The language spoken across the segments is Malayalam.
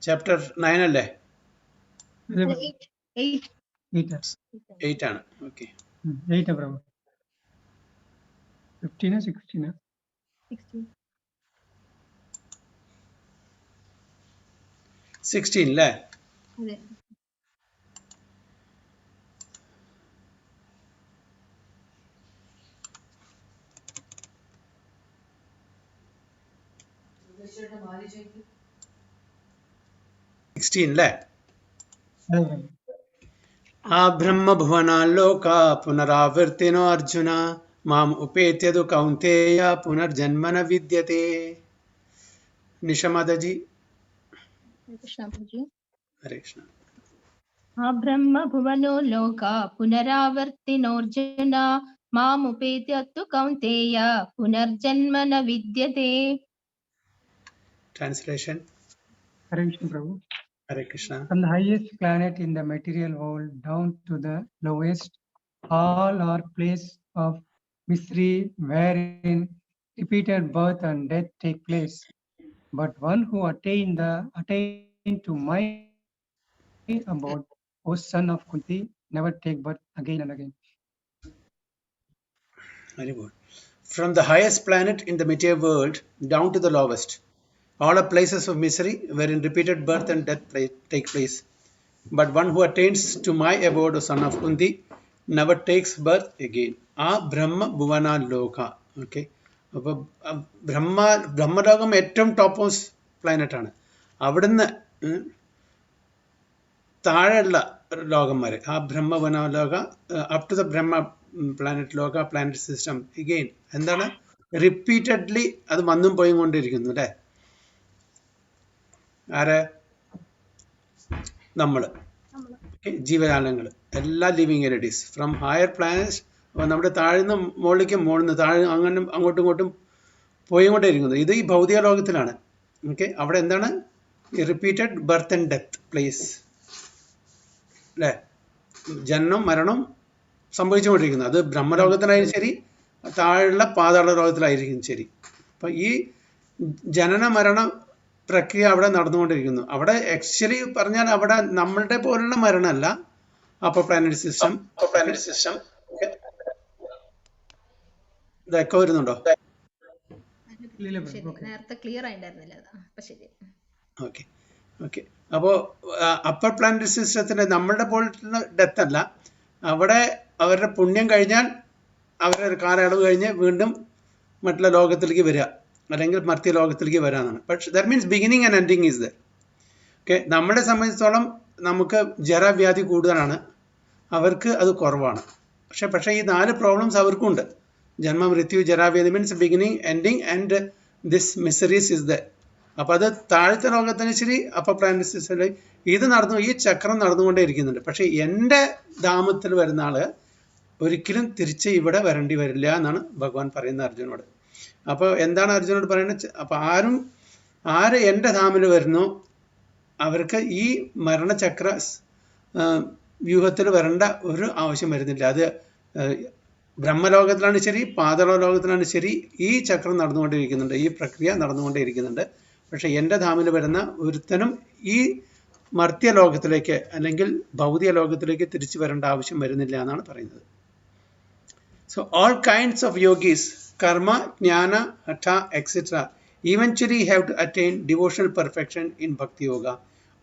ചാപ്റ്റർ 9 അല്ലേ? 8 ആണ്. ഓക്കെ, 8 പ്രഭു. 15 16 16 അല്ലേ? അല്ലേ? ആ ബ്രഹ്മഭുവനാലോക പുനരാവർത്തിനോ അർജുന മാം ഉപേത്യതു കൗന്തേയ പുനർജന്മന വിദ്യത്തെ. നിഷമാതാജി. ഹരേ കൃഷ്ണ. ആ ബ്രഹ്മഭുവനോ ലോക പുനരാവർത്തിനോർജുന മാമുപേത്യത്തു Kaunteya പുനർജന്മന വിദ്യത്തെ. Translation. Hare Krishna Prabhu. Hare Krishna. From the highest planet in the material world down to the lowest, all are place of misery wherein repeated birth and death take place. But one who attain to my abode, O son of Kunti, never take birth again and again. Very good. From the highest planet in the material world down to the lowest, all are places of misery wherein repeated birth and death take place. But one who attains to my abode, O son of Kunti, never takes birth again. ആ ബ്രഹ്മ ഭുവന ലോക. ഓക്കെ, അപ്പോൾ ബ്രഹ്മലോകം ഏറ്റവും ടോപ്പ് മോസ്റ്റ് പ്ലാനറ്റ് ആണ്. അവിടുന്ന് താഴെയുള്ള ലോകന്മാർ, ആ ബ്രഹ്മഭുവന ലോക up to the Brahma planet ലോക പ്ലാനറ്റ് സിസ്റ്റം എഗെയിൻ എന്താണ് റിപ്പീറ്റഡ്ലി അത് വന്നും പോയും കൊണ്ടിരിക്കുന്നു അല്ലേ? ആര്? നമ്മൾ, ജീവജാലങ്ങൾ, എല്ലാ living entities from higher planets. നമ്മുടെ താഴ്ന്ന് മുകളിലേക്ക് മുകളിൽ താഴെ അങ്ങനെ അങ്ങോട്ടും ഇങ്ങോട്ടും പോയിക്കൊണ്ടേയിരിക്കുന്നത്. ഇത് ഈ ഭൗതിക ലോകത്തിലാണ്. ഓക്കെ, അവിടെ എന്താണ് repeated birth and death place അല്ലേ? ജനനം മരണം സംഭവിച്ചുകൊണ്ടിരിക്കുന്നത്. അത് ബ്രഹ്മലോകത്തിലായാലും ശരി, താഴെയുള്ള പാതാള ലോകത്തിലായിരിക്കും ശരി. അപ്പം ഈ ജനന മരണ പ്രക്രിയ അവിടെ നടന്നുകൊണ്ടിരിക്കുന്നു. അവിടെ ആക്ച്വലി പറഞ്ഞാൽ അവിടെ നമ്മളുടെ പോലുള്ള മരണമല്ല. അപ്പർ പ്ലാനറ്റ് സിസ്റ്റം ഇതൊക്കെ വരുന്നുണ്ടോ? Okay okay. അപ്പോൾ അപ്പർ പ്ലാനറ്റ് സിസ്റ്റത്തിന് നമ്മളുടെ പോലുള്ള ഡെത്ത് അല്ല. അവിടെ അവരുടെ പുണ്യം കഴിഞ്ഞാൽ അവരുടെ കാലയളവ് കഴിഞ്ഞ് വീണ്ടും മറ്റുള്ള ലോകത്തിലേക്ക് വരിക, അല്ലെങ്കിൽ മർത്യ ലോകത്തിലേക്ക് വരാനാണ്. പക്ഷെ that means beginning and ending is there. Okay, നമ്മളെ സംബന്ധിച്ചിടത്തോളം നമുക്ക് ജരാവ്യാധി കൂടുതലാണ്, അവർക്ക് അത് കുറവാണ്. പക്ഷേ ഈ 4 പ്രോബ്ലംസ് അവർക്കും ഉണ്ട്. ജന്മ മൃത്യു ജരാവ്യാധി means beginning ending and this miseries is there. അപ്പോൾ അത് താഴത്തെ ലോകത്തിന് ശരി അപ്പർ പ്ലാനറ്റ് സിസ്റ്റത്തിൽ ഇത് ഈ ചക്രം നടന്നുകൊണ്ടേ ഇരിക്കുന്നുണ്ട്. പക്ഷേ എൻ്റെ ധാമത്തിൽ വരുന്ന ആള് ഒരിക്കലും തിരിച്ച് ഇവിടെ വരേണ്ടി വരില്ല എന്നാണ് ഭഗവാൻ പറയുന്നത് അർജുനോട്. അപ്പോൾ എന്താണ് അർജുനോട് പറയുന്നത്? അപ്പോൾ ആര് എൻ്റെ ധാമിൽ വരുന്നു അവർക്ക് ഈ മരണചക്ര വ്യൂഹത്തിൽ വരേണ്ട ഒരു ആവശ്യം വരുന്നില്ല. അത് ബ്രഹ്മലോകത്തിലാണ് ശരി, പാതാള ലോകത്തിലാണ് ശരി, ഈ ചക്രം നടന്നുകൊണ്ടിരിക്കുന്നുണ്ട്, ഈ പ്രക്രിയ നടന്നുകൊണ്ടേയിരിക്കുന്നുണ്ട്. പക്ഷെ എൻ്റെ ധാമിൽ വരുന്ന ഒരുത്തനും ഈ മർത്യ ലോകത്തിലേക്ക് അല്ലെങ്കിൽ ഭൗതിക ലോകത്തിലേക്ക് തിരിച്ചു വരേണ്ട ആവശ്യം വരുന്നില്ല എന്നാണ് പറയുന്നത്. സോ ഓൾ കൈൻഡ്സ് ഓഫ് യോഗീസ്, കർമ്മ, ജ്ഞാന, ഹഠ, etcetera eventually have to attain devotional perfection in Bhakti Yoga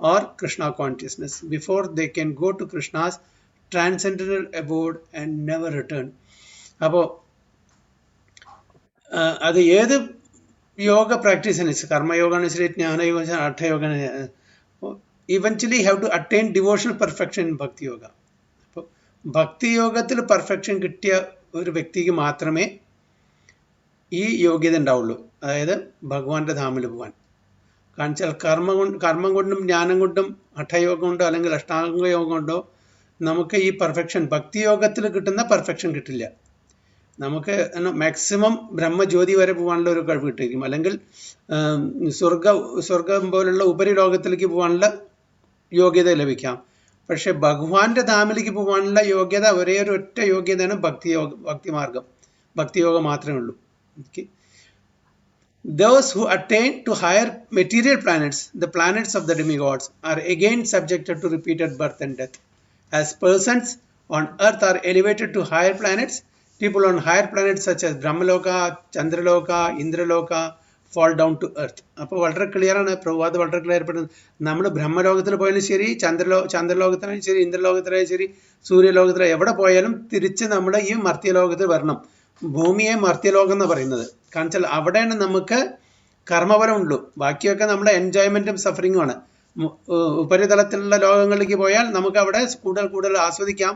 or Krishna consciousness before they can go to Krishna's transcendental abode and never return. അപ്പോൾ അത് ഏത് യോഗ പ്രാക്ടീസിന്, കർമ്മയോഗമാണ് ശരി, ജ്ഞാനയോഗം, ഹഠയോഗം, eventually have to attain devotional perfection in bhakti yoga. അപ്പോൾ ഭക്തിയോഗത്തിൽ പെർഫെക്ഷൻ കിട്ടിയ ഒരു വ്യക്തിക്ക് മാത്രമേ ഈ യോഗ്യത ഉണ്ടാവുള്ളൂ, അതായത് ഭഗവാന്റെ ധാമിൽ പോകാൻ. കാരണം വെച്ചാൽ കർമ്മം കൊണ്ടും ജ്ഞാനം കൊണ്ടും ഹഠയോഗം കൊണ്ടോ അല്ലെങ്കിൽ അഷ്ടാംഗ യോഗം കൊണ്ടോ നമുക്ക് ഈ പെർഫെക്ഷൻ ഭക്തിയോഗത്തിൽ കിട്ടുന്ന പെർഫെക്ഷൻ കിട്ടില്ല. നമുക്ക് മാക്സിമം ബ്രഹ്മജ്യോതി വരെ പോകാനുള്ള ഒരു കഴിവ് കിട്ടിയിരിക്കും, അല്ലെങ്കിൽ സ്വർഗം പോലുള്ള ഉപരിലോകത്തിലേക്ക് പോകാനുള്ള യോഗ്യത ലഭിക്കാം. പക്ഷെ ഭഗവാന്റെ ധാമിലേക്ക് പോകാനുള്ള യോഗ്യത ഒരേ ഒരു ഒറ്റ യോഗ്യതയാണ് ഭക്തിമാർഗം, ഭക്തിയോഗം മാത്രമേ ഉള്ളൂ. Those who attain to higher material planets, the planets of the demigods, are again subjected to repeated birth and death. As persons on earth are elevated to higher planets, people on higher planets such as Brahmaloka, Chandraloka, Indraloka fall down to earth. അപ്പോൾ വളരെ ക്ലിയർ ആണ്, പ്രഭാത് വളരെ ക്ലിയർ പെടുന്നത്. നമ്മൾ ബ്രഹ്മലോകത്തിൽ പോയാലും ശരി, ചന്ദ്രലോകത്തിനായാലും ശരി, ഇന്ദ്രലോകത്തിനായാലും ശരി, സൂര്യലോകത്തിൽ എവിടെ പോയാലും തിരിച്ച് നമ്മൾ ഈ മർത്യലോകത്തിൽ വരണം. ഭൂമിയെ മർത്യലോകം എന്ന് പറയുന്നത് കാരണം വെച്ചാൽ അവിടെയാണ് നമുക്ക് കർമ്മഫലം ഉള്ളൂ. ബാക്കിയൊക്കെ നമ്മുടെ എൻജോയ്മെന്റും സഫറിങ്ങും ആണ്. ഉപരിതലത്തിലുള്ള ലോകങ്ങളിലേക്ക് പോയാൽ നമുക്ക് അവിടെ കൂടുതൽ ആസ്വദിക്കാം,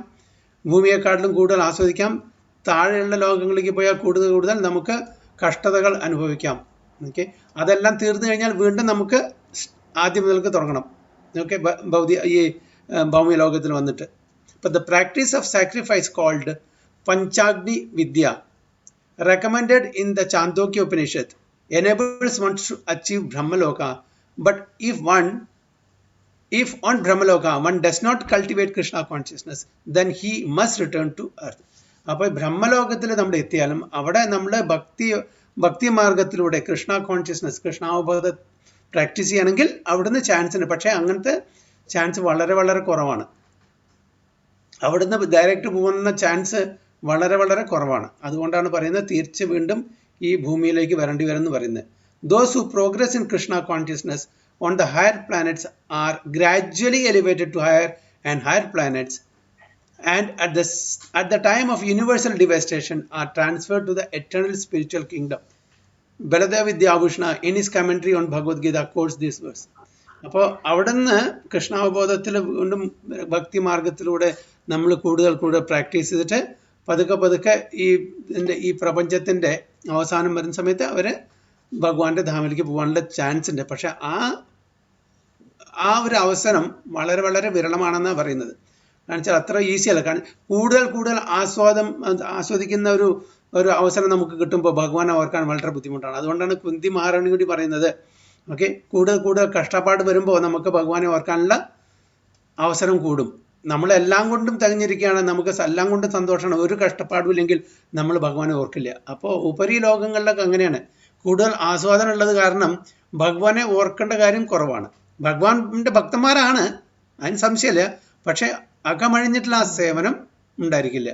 ഭൂമിയെക്കാട്ടിലും കൂടുതൽ ആസ്വദിക്കാം. താഴെയുള്ള ലോകങ്ങളിലേക്ക് പോയാൽ കൂടുതൽ നമുക്ക് കഷ്ടതകൾ അനുഭവിക്കാം. ഓക്കെ, അതെല്ലാം തീർന്നു കഴിഞ്ഞാൽ വീണ്ടും നമുക്ക് ആദ്യം മുതൽക്ക് തുടങ്ങണം. ഓക്കെ, ഈ ഭൗമിക ലോകത്തിൽ വന്നിട്ട്. അപ്പോൾ the practice of sacrifice called Panchagni Vidya recommended in the Chandogya Upanishad enables one to achieve Brahmaloka. But if on Brahmaloka one does not cultivate Krishna consciousness, then he must return to earth. അപ്പോൾ ബ്രഹ്മലോകത്തിൽ നമ്മൾ എത്തിയാലും അവിടെ നമ്മൾ ഭക്തി മാർഗത്തിലൂടെ കൃഷ്ണ കോൺഷ്യസ്നസ്, കൃഷ്ണാവബോധം പ്രാക്ടീസ് ചെയ്യണമെങ്കിൽ അവിടുന്ന് ചാൻസ് ഉണ്ട്. പക്ഷേ അങ്ങനത്തെ ചാൻസ് വളരെ വളരെ കുറവാണ്. അവിടുന്ന് ഡയറക്റ്റ് പോകുന്ന ചാൻസ് വളരെ വളരെ കുറവാണ്. അതുകൊണ്ടാണ് പറയുന്നത് തിരിച്ച് വീണ്ടും ഈ ഭൂമിയിലേക്ക് വരേണ്ടി വരും എന്ന് പറയുന്നത്. Those who progress in Krishna consciousness on the higher planets are gradually elevated to higher and higher planets, and at the time of universal devastation are transferred to the eternal spiritual kingdom. Baladeva Vidyabhushana in his commentary on Bhagavad Gita quotes this verse. അപ്പോൾ അവിടുന്ന് കൃഷ്ണാവബോധത്തിൽ വീണ്ടും ഭക്തി മാർഗത്തിലൂടെ നമ്മൾ കൂടുതൽ പ്രാക്ടീസ് ചെയ്തിട്ട് പതുക്കെ ഈ പ്രപഞ്ചത്തിൻ്റെ അവസാനം വരുന്ന സമയത്ത് അവർ ഭഗവാന്റെ ധാമിലേക്ക് പോകാനുള്ള ചാൻസ് ഉണ്ട്. പക്ഷെ ആ ഒരു അവസരം വളരെ വളരെ വിരളമാണെന്നാണ് പറയുന്നത്. കാരണം വെച്ചാൽ അത്ര ഈസി അല്ല. കാരണം കൂടുതൽ ആസ്വദിക്കുന്ന ഒരു അവസരം നമുക്ക് കിട്ടുമ്പോൾ ഭഗവാനെ ഓർക്കാൻ വളരെ ബുദ്ധിമുട്ടാണ്. അതുകൊണ്ടാണ് കുന്തി മഹാറാണി കൂടി പറയുന്നത്, ഓക്കെ, കൂടുതൽ കഷ്ടപ്പാട് വരുമ്പോൾ നമുക്ക് ഭഗവാനെ ഓർക്കാനുള്ള അവസരം കൂടും. നമ്മളെല്ലാം കൊണ്ടും തികഞ്ഞിരിക്കുകയാണ്, നമുക്ക് എല്ലാം കൊണ്ടും സന്തോഷമാണ്, ഒരു കഷ്ടപ്പാടും ഇല്ലെങ്കിൽ നമ്മൾ ഭഗവാനെ ഓർക്കില്ല. അപ്പോൾ ഉപരി ലോകങ്ങളിലൊക്കെ അങ്ങനെയാണ്. കൂടുതൽ ആസ്വാദനം ഉള്ളത് കാരണം ഭഗവാനെ ഓർക്കേണ്ട കാര്യം കുറവാണ്. ഭഗവാന്റെ ഭക്തന്മാരാണ്, അതിന് സംശയമില്ല. പക്ഷെ അകമഴിഞ്ഞിട്ടുള്ള ആ സേവനം ഉണ്ടായിരിക്കില്ല,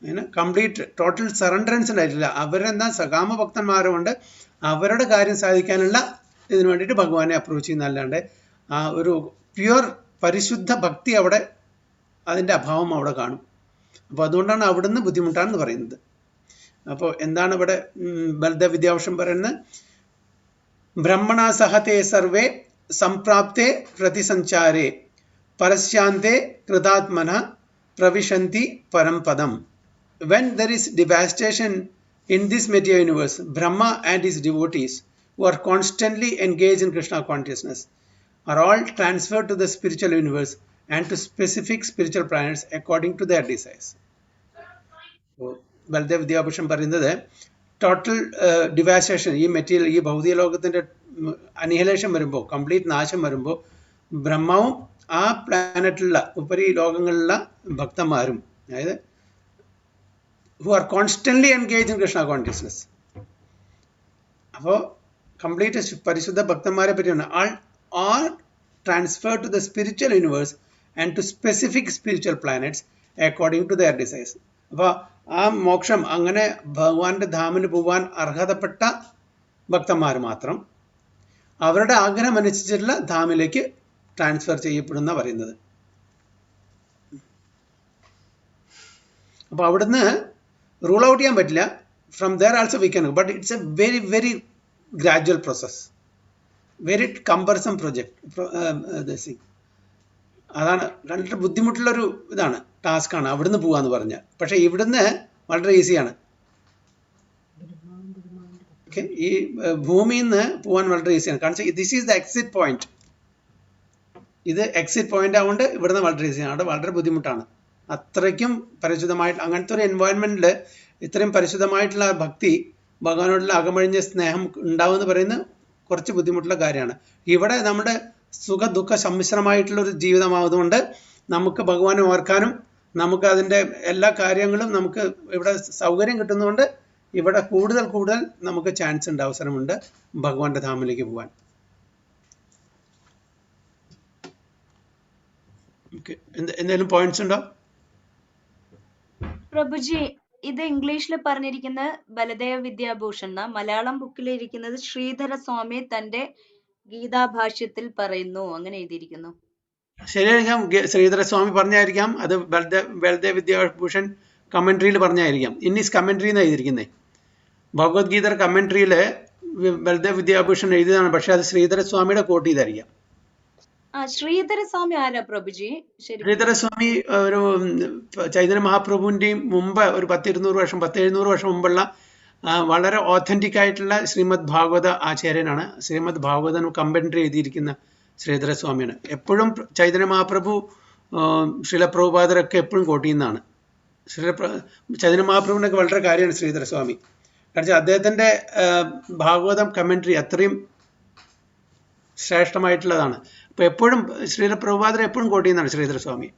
അങ്ങനെ കംപ്ലീറ്റ് ടോട്ടൽ സറണ്ടറൻസ് ഉണ്ടായിട്ടില്ല. അവരെന്താ സകാമ ഭക്തന്മാരുമുണ്ട്, അവരുടെ കാര്യം സാധിക്കാനുള്ള ഇതിനു വേണ്ടിയിട്ട് ഭഗവാനെ അപ്രോച്ച് ചെയ്യുന്നതല്ലാണ്ട് ആ ഒരു പ്യുവർ പരിശുദ്ധ ഭക്തി അവിടെ അതിൻ്റെ അഭാവം അവിടെ കാണും. അപ്പോൾ അതുകൊണ്ടാണ് അവിടുന്ന് ബുദ്ധിമുട്ടാണെന്ന് പറയുന്നത്. അപ്പോൾ എന്താണ് ഇവിടെ ബലദേവ് വിദ്യാഭൂഷൺ പറയുന്നത്? ബ്രഹ്മണ സഹതേ survey സംപ്രാപ്തേ പ്രതിസഞ്ചാരേ പരസ്യാന്തേ കൃതാത്മന പ്രവിശന്തി പരംപദം. When there is devastation in this material universe, Brahma and his devotees who are constantly engaged in Krishna consciousness are all transferred to the spiritual universe and to specific spiritual planets according to their desires. Baladev Vidyabhushan പറയുന്നത് ടോട്ടൽ ഡിവാസ്റ്റേഷൻ, ഈ മെറ്റീരിയൽ, ഈ ഭൗതിക ലോകത്തിൻ്റെ അനിഹിലേഷൻ വരുമ്പോൾ, കംപ്ലീറ്റ് നാശം വരുമ്പോൾ, ബ്രഹ്മാവും ആ പ്ലാനറ്റിലുള്ള ഉപരി ലോകങ്ങളിലുള്ള ഭക്തന്മാരും, അതായത് who are constantly engaged in Krishna consciousness, അപ്പോൾ കംപ്ലീറ്റ് പരിശുദ്ധ ഭക്തന്മാരെ പറ്റിയാണ്, all transferred to the spiritual universe and to specific spiritual planets according to their desires. അപ്പോൾ ആ മോക്ഷം, അങ്ങനെ ഭഗവാന്റെ ധാമിന് പോകാൻ അർഹതപ്പെട്ട ഭക്തന്മാർ മാത്രം അവരുടെ ആഗ്രഹം അനുസരിച്ചുള്ള ധാമിലേക്ക് ട്രാൻസ്ഫർ ചെയ്യപ്പെടുന്ന പറയുന്നത്. അപ്പോൾ അവിടുന്ന് റൂൾ ഔട്ട് ചെയ്യാൻ പറ്റില്ല. From there also we can, but it's a very very gradual process, very cumbersome project. അതാണ് കണ്ടിട്ട് ബുദ്ധിമുട്ടുള്ളൊരു ഇതാണ്, ടാസ്ക്കാണ് അവിടുന്ന് പോകാന്ന് പറഞ്ഞാൽ. പക്ഷേ ഇവിടുന്ന് വളരെ ഈസിയാണ്. ഓക്കെ, ഈ ഭൂമിയിൽ നിന്ന് പോകാൻ വളരെ ഈസിയാണ്. കാരണം this is the exit point. ഇത് എക്സിറ്റ് പോയിന്റ് ആവുകൊണ്ട് ഇവിടുന്ന് വളരെ ഈസിയാണ്. അവിടെ വളരെ ബുദ്ധിമുട്ടാണ്. അത്രയ്ക്കും പരിശുദ്ധമായിട്ട് അങ്ങനത്തെ ഒരു എൻവയോൺമെന്റിൽ ഇത്രയും പരിശുദ്ധമായിട്ടുള്ള ഭക്തി, ഭഗവാനോടുള്ള അകമഴിഞ്ഞ സ്നേഹം ഉണ്ടാവുമെന്ന് പറയുന്നത് കുറച്ച് ബുദ്ധിമുട്ടുള്ള കാര്യമാണ്. ഇവിടെ നമ്മുടെ സുഖ ദുഃഖ സമ്മിശ്രമായിട്ടുള്ളൊരു ജീവിതമായതുകൊണ്ട് നമുക്ക് ഭഗവാനെ ഓർക്കാനും നമുക്ക് അതിൻ്റെ എല്ലാ കാര്യങ്ങളും നമുക്ക് ഇവിടെ സൗകര്യം കിട്ടുന്നതുകൊണ്ട് ഇവിടെ കൂടുതൽ നമുക്ക് ചാൻസ് ഉണ്ട്, അവസരമുണ്ട് ഭഗവാന്റെ ധാമിലേക്ക് പോകാൻ. എന്തെങ്കിലും പോയിന്റ്സ് ഉണ്ടോ? പ്രഭുജി, ഇത് ഇംഗ്ലീഷിൽ പറഞ്ഞിരിക്കുന്നത് ബലദേവ വിദ്യാഭൂഷൺ, മലയാളം ബുക്കിൽ ഇരിക്കുന്നത് ശ്രീധര സ്വാമി തന്റെ ഗീതാഭാഷ്യത്തിൽ പറയുന്നു, അങ്ങനെ എഴുതിയിരിക്കുന്നു. ശരിയായിരിക്കാം, ശ്രീധര സ്വാമി പറഞ്ഞായിരിക്കാം, അത് ബലദേവ് വിദ്യാഭൂഷൺ കമന്ററിയിൽ പറഞ്ഞായിരിക്കാം. ഇന്നീസ് കമന്ററി എന്ന് എഴുതിയിരിക്കുന്നത്. ഭഗവത്ഗീത കമന്ററിയിൽ ബലദേവ് വിദ്യാഭൂഷൺ എഴുതിയതാണ്, പക്ഷെ അത് ശ്രീധര സ്വാമിയുടെ കോട്ട് ചെയ്തായിരിക്കാം. ശ്രീധര സ്വാമി ആരാ പ്രഭുജി? ശ്രീധര സ്വാമി ഒരു ചൈതന്യ മഹാപ്രഭുവിന്റെയും മുമ്പ് ഒരു 1700 വർഷം മുമ്പുള്ള വളരെ ഓഥന്റിക് ആയിട്ടുള്ള ശ്രീമദ് ഭാഗവത ആചാര്യനാണ്. ശ്രീമദ് ഭാഗവതം കമന്ററി എഴുതിയിരിക്കുന്ന ശ്രീധര സ്വാമിയാണ്. എപ്പോഴും ചൈതന്യ മഹാപ്രഭു ശ്രീല പ്രഭുപാദരൊക്കെ എപ്പോഴും കോട്ട് ചെയ്യുന്നതാണ്. ചൈതന്യ മഹാപ്രഭുവിനൊക്കെ വളരെ കാര്യമാണ് ശ്രീധര സ്വാമി. കാരണം അദ്ദേഹത്തിന്റെ ഭാഗവതം കമന്ററി അത്രയും ശ്രേഷ്ഠമായിട്ടുള്ളതാണ്. അപ്പൊ എപ്പോഴും ശ്രീല പ്രഭുപാദർ എപ്പോഴും കോട്ട് ചെയ്യുന്നതാണ് ശ്രീധര സ്വാമി.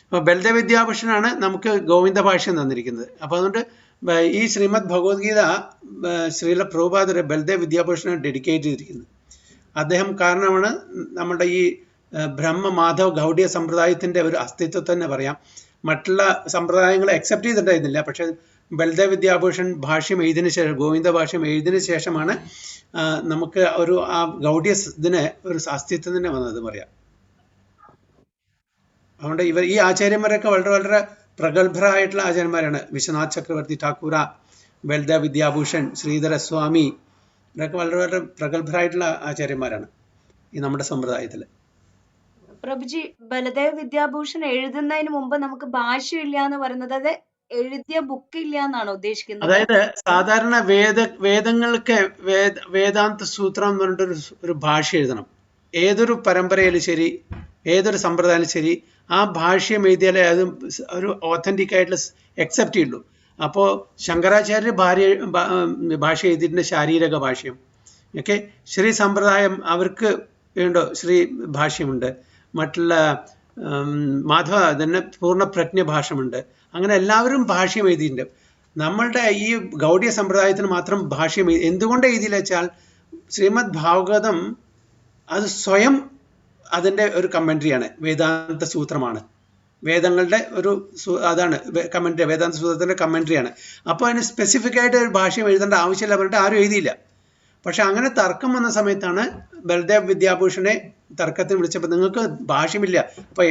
അപ്പൊ ബലദേവ് വിദ്യാഭൂഷണാണ് നമുക്ക് ഗോവിന്ദ ഭാഷ്യം തന്നിരിക്കുന്നത്. അപ്പൊ അതുകൊണ്ട് ഈ ശ്രീമദ് ഭഗവത്ഗീത ശ്രീല പ്രഭുപാദർ ബലദേവ് വിദ്യാഭൂഷണ ഡെഡിക്കേറ്റ് ചെയ്തിരിക്കുന്നത്. അദ്ദേഹം കാരണമാണ് നമ്മുടെ ഈ ബ്രഹ്മ മാധവ് ഗൗഡിയ സമ്പ്രദായത്തിന്റെ ഒരു അസ്തിത്വം തന്നെ പറയാം. മറ്റുള്ള സമ്പ്രദായങ്ങളെ അക്സെപ്റ്റ് ചെയ്തിട്ടുണ്ടായിരുന്നില്ല, പക്ഷെ ബലദേവ് വിദ്യാഭൂഷൺ ഭാഷ്യം എഴുതിയതിനു ശേഷം, ഗോവിന്ദ ഭാഷ്യം എഴുതിയതിനു ശേഷമാണ് നമുക്ക് ഒരു ആ ഗൗഡിയ ഇതിന് ഒരു അസ്തിത്വം തന്നെ വന്നത് പറയാം. അതുകൊണ്ട് ഈ ആചാര്യന്മാരൊക്കെ വളരെ പ്രഗത്ഭരായിട്ടുള്ള ആചാര്യന്മാരാണ്. വിശ്വനാഥ് ചക്രവർത്തി ഠാക്കൂര, ബലദേവ് വിദ്യാഭൂഷൺ, ശ്രീധര സ്വാമി, ഇവരൊക്കെ വളരെ പ്രഗത്ഭരായിട്ടുള്ള ആചാര്യന്മാരാണ് ഈ നമ്മുടെ സമ്പ്രദായത്തിൽ. പ്രഭുജി, ബലദേവ് വിദ്യാഭൂഷൺ എഴുതുന്നതിന് മുമ്പ് നമുക്ക് ഭാഷയില്ല എന്ന് പറയുന്നത്, അത് എഴുതിയ ബുക്ക് ഇല്ല എന്നാണോ ഉദ്ദേശിക്കുന്നത്? അതായത് സാധാരണ വേദങ്ങൾക്ക് വേദാന്ത സൂത്രം എന്ന് പറഞ്ഞിട്ട് ഒരു ഭാഷ എഴുതണം. ഏതൊരു പരമ്പരയിലും ശരി, ഏതൊരു സമ്പ്രദായത്തിലും ശരി, ആ ഭാഷ്യം എഴുതിയാലേ അത് ഒരു ഓഥന്റിക് ആയിട്ടുള്ള അക്സെപ്റ്റ് ചെയ്യുള്ളൂ. അപ്പോൾ ശങ്കരാചാര്യ ഭാഷ എഴുതിയിട്ടുണ്ട്, ശാരീരക ഭാഷ്യം. ഓക്കെ, ശ്രീ സമ്പ്രദായം അവർക്ക് ഉണ്ടോ ശ്രീ ഭാഷ്യമുണ്ട്. മറ്റുള്ള മാധവ തന്നെ പൂർണ്ണ പ്രജ്ഞ ഭാഷ്യമുണ്ട്. അങ്ങനെ എല്ലാവരും ഭാഷ്യം എഴുതിയിട്ടുണ്ട്. നമ്മളുടെ ഈ ഗൗഡിയ സമ്പ്രദായത്തിന് മാത്രം ഭാഷ്യം എന്തുകൊണ്ട് എഴുതിയില്ല വെച്ചാൽ, ശ്രീമദ് ഭാഗവതം അത് സ്വയം അതിൻ്റെ ഒരു കമന്ററിയാണ്, വേദാന്ത സൂത്രമാണ്. വേദങ്ങളുടെ ഒരു അതാണ് കമന്ററി, വേദാന്ത സൂത്രത്തിന്റെ കമന്ററിയാണ്. അപ്പോൾ അതിന് സ്പെസിഫിക് ആയിട്ട് ഒരു ഭാഷ്യം എഴുതേണ്ട ആവശ്യമില്ല പറഞ്ഞിട്ട് ആരും എഴുതിയില്ല. പക്ഷെ അങ്ങനെ തർക്കം വന്ന സമയത്താണ് ബലദേവ് വിദ്യാഭൂഷണെ തർക്കത്തിന് വിളിച്ചപ്പോൾ, നിങ്ങൾക്ക് ഭാഷ്യമില്ല, അപ്പൊ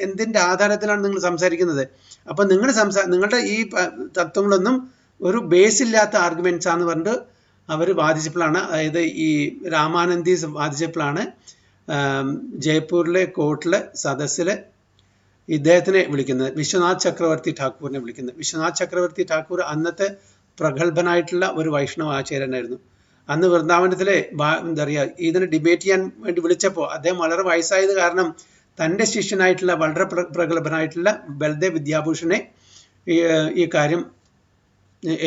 എന്തിന്റെ ആധാരത്തിലാണ് നിങ്ങൾ സംസാരിക്കുന്നത്? അപ്പൊ നിങ്ങളുടെ ഈ തത്വങ്ങളൊന്നും ഒരു ബേസ് ഇല്ലാത്ത ആർഗ്യുമെന്റ്സ് ആണെന്ന് പറഞ്ഞിട്ട് അവർ വാദിച്ചപ്പോഴാണ്, അതായത് ഈ രാമാനന്ദീസ് വാദിച്ചപ്പോഴാണ് ജയ്പൂരിലെ കോർട്ടിലെ സദസ്സില് ഇദ്ദേഹത്തിനെ വിളിക്കുന്നത്, വിശ്വനാഥ് ചക്രവർത്തി ഠാക്കൂറിനെ വിളിക്കുന്നത്. വിശ്വനാഥ് ചക്രവർത്തി ഠാക്കൂർ അന്നത്തെ പ്രഗത്ഭനായിട്ടുള്ള ഒരു വൈഷ്ണവ ആചാര്യനായിരുന്നു. അന്ന് വൃന്ദാവനത്തിലെ എന്താ പറയുക, ഇതിനെ ഡിബേറ്റ് ചെയ്യാൻ വേണ്ടി വിളിച്ചപ്പോൾ അദ്ദേഹം വളരെ വയസ്സായത് കാരണം തൻ്റെ ശിഷ്യനായിട്ടുള്ള വളരെ പ്രഗത്ഭനായിട്ടുള്ള ബലദേവ് വിദ്യാഭൂഷണെ ഈ കാര്യം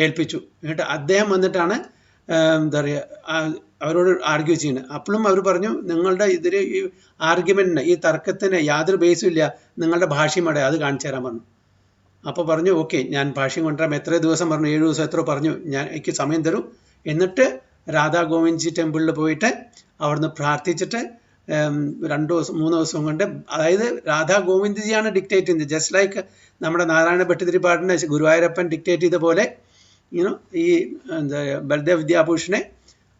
ഏൽപ്പിച്ചു. എന്നിട്ട് അദ്ദേഹം വന്നിട്ടാണ് എന്താ പറയുക അവരോട് ആർഗ്യൂ ചെയ്യുന്നത്. അപ്പോഴും അവർ പറഞ്ഞു, നിങ്ങളുടെ ഇതിന് ഈ ആർഗ്യുമെന്റിന്, ഈ തർക്കത്തിന് യാതൊരു ബേസും ഇല്ല, നിങ്ങളുടെ ഭാഷ്യമാണ്, അത് കാണിച്ചു തരാൻ പറഞ്ഞു. അപ്പോൾ പറഞ്ഞു, ഓക്കെ, ഞാൻ ഭാഷ്യം കൊണ്ടുവരാം. എത്ര ദിവസം പറഞ്ഞു? 7 ദിവസം എത്ര പറഞ്ഞു, എനിക്ക് സമയം തരൂ. എന്നിട്ട് രാധാ ഗോവിന്ദ്ജി ടെമ്പിളിൽ പോയിട്ട് അവിടുന്ന് പ്രാർത്ഥിച്ചിട്ട് 2 ദിവസം 3 ദിവസം കൊണ്ട്, അതായത് രാധാ ഗോവിന്ദ്ജിയാണ് ഡിക്റ്റേറ്റ് ചെയ്യുന്നത്. ജസ്റ്റ് ലൈക്ക് നമ്മുടെ നാരായണ ഭട്ടതിരിപ്പാടിനെ ഗുരുവായൂരപ്പൻ ഡിക്റ്റേറ്റ് ചെയ്ത പോലെ ഈ എന്താ ബലദേവ് വിദ്യാഭൂഷണെ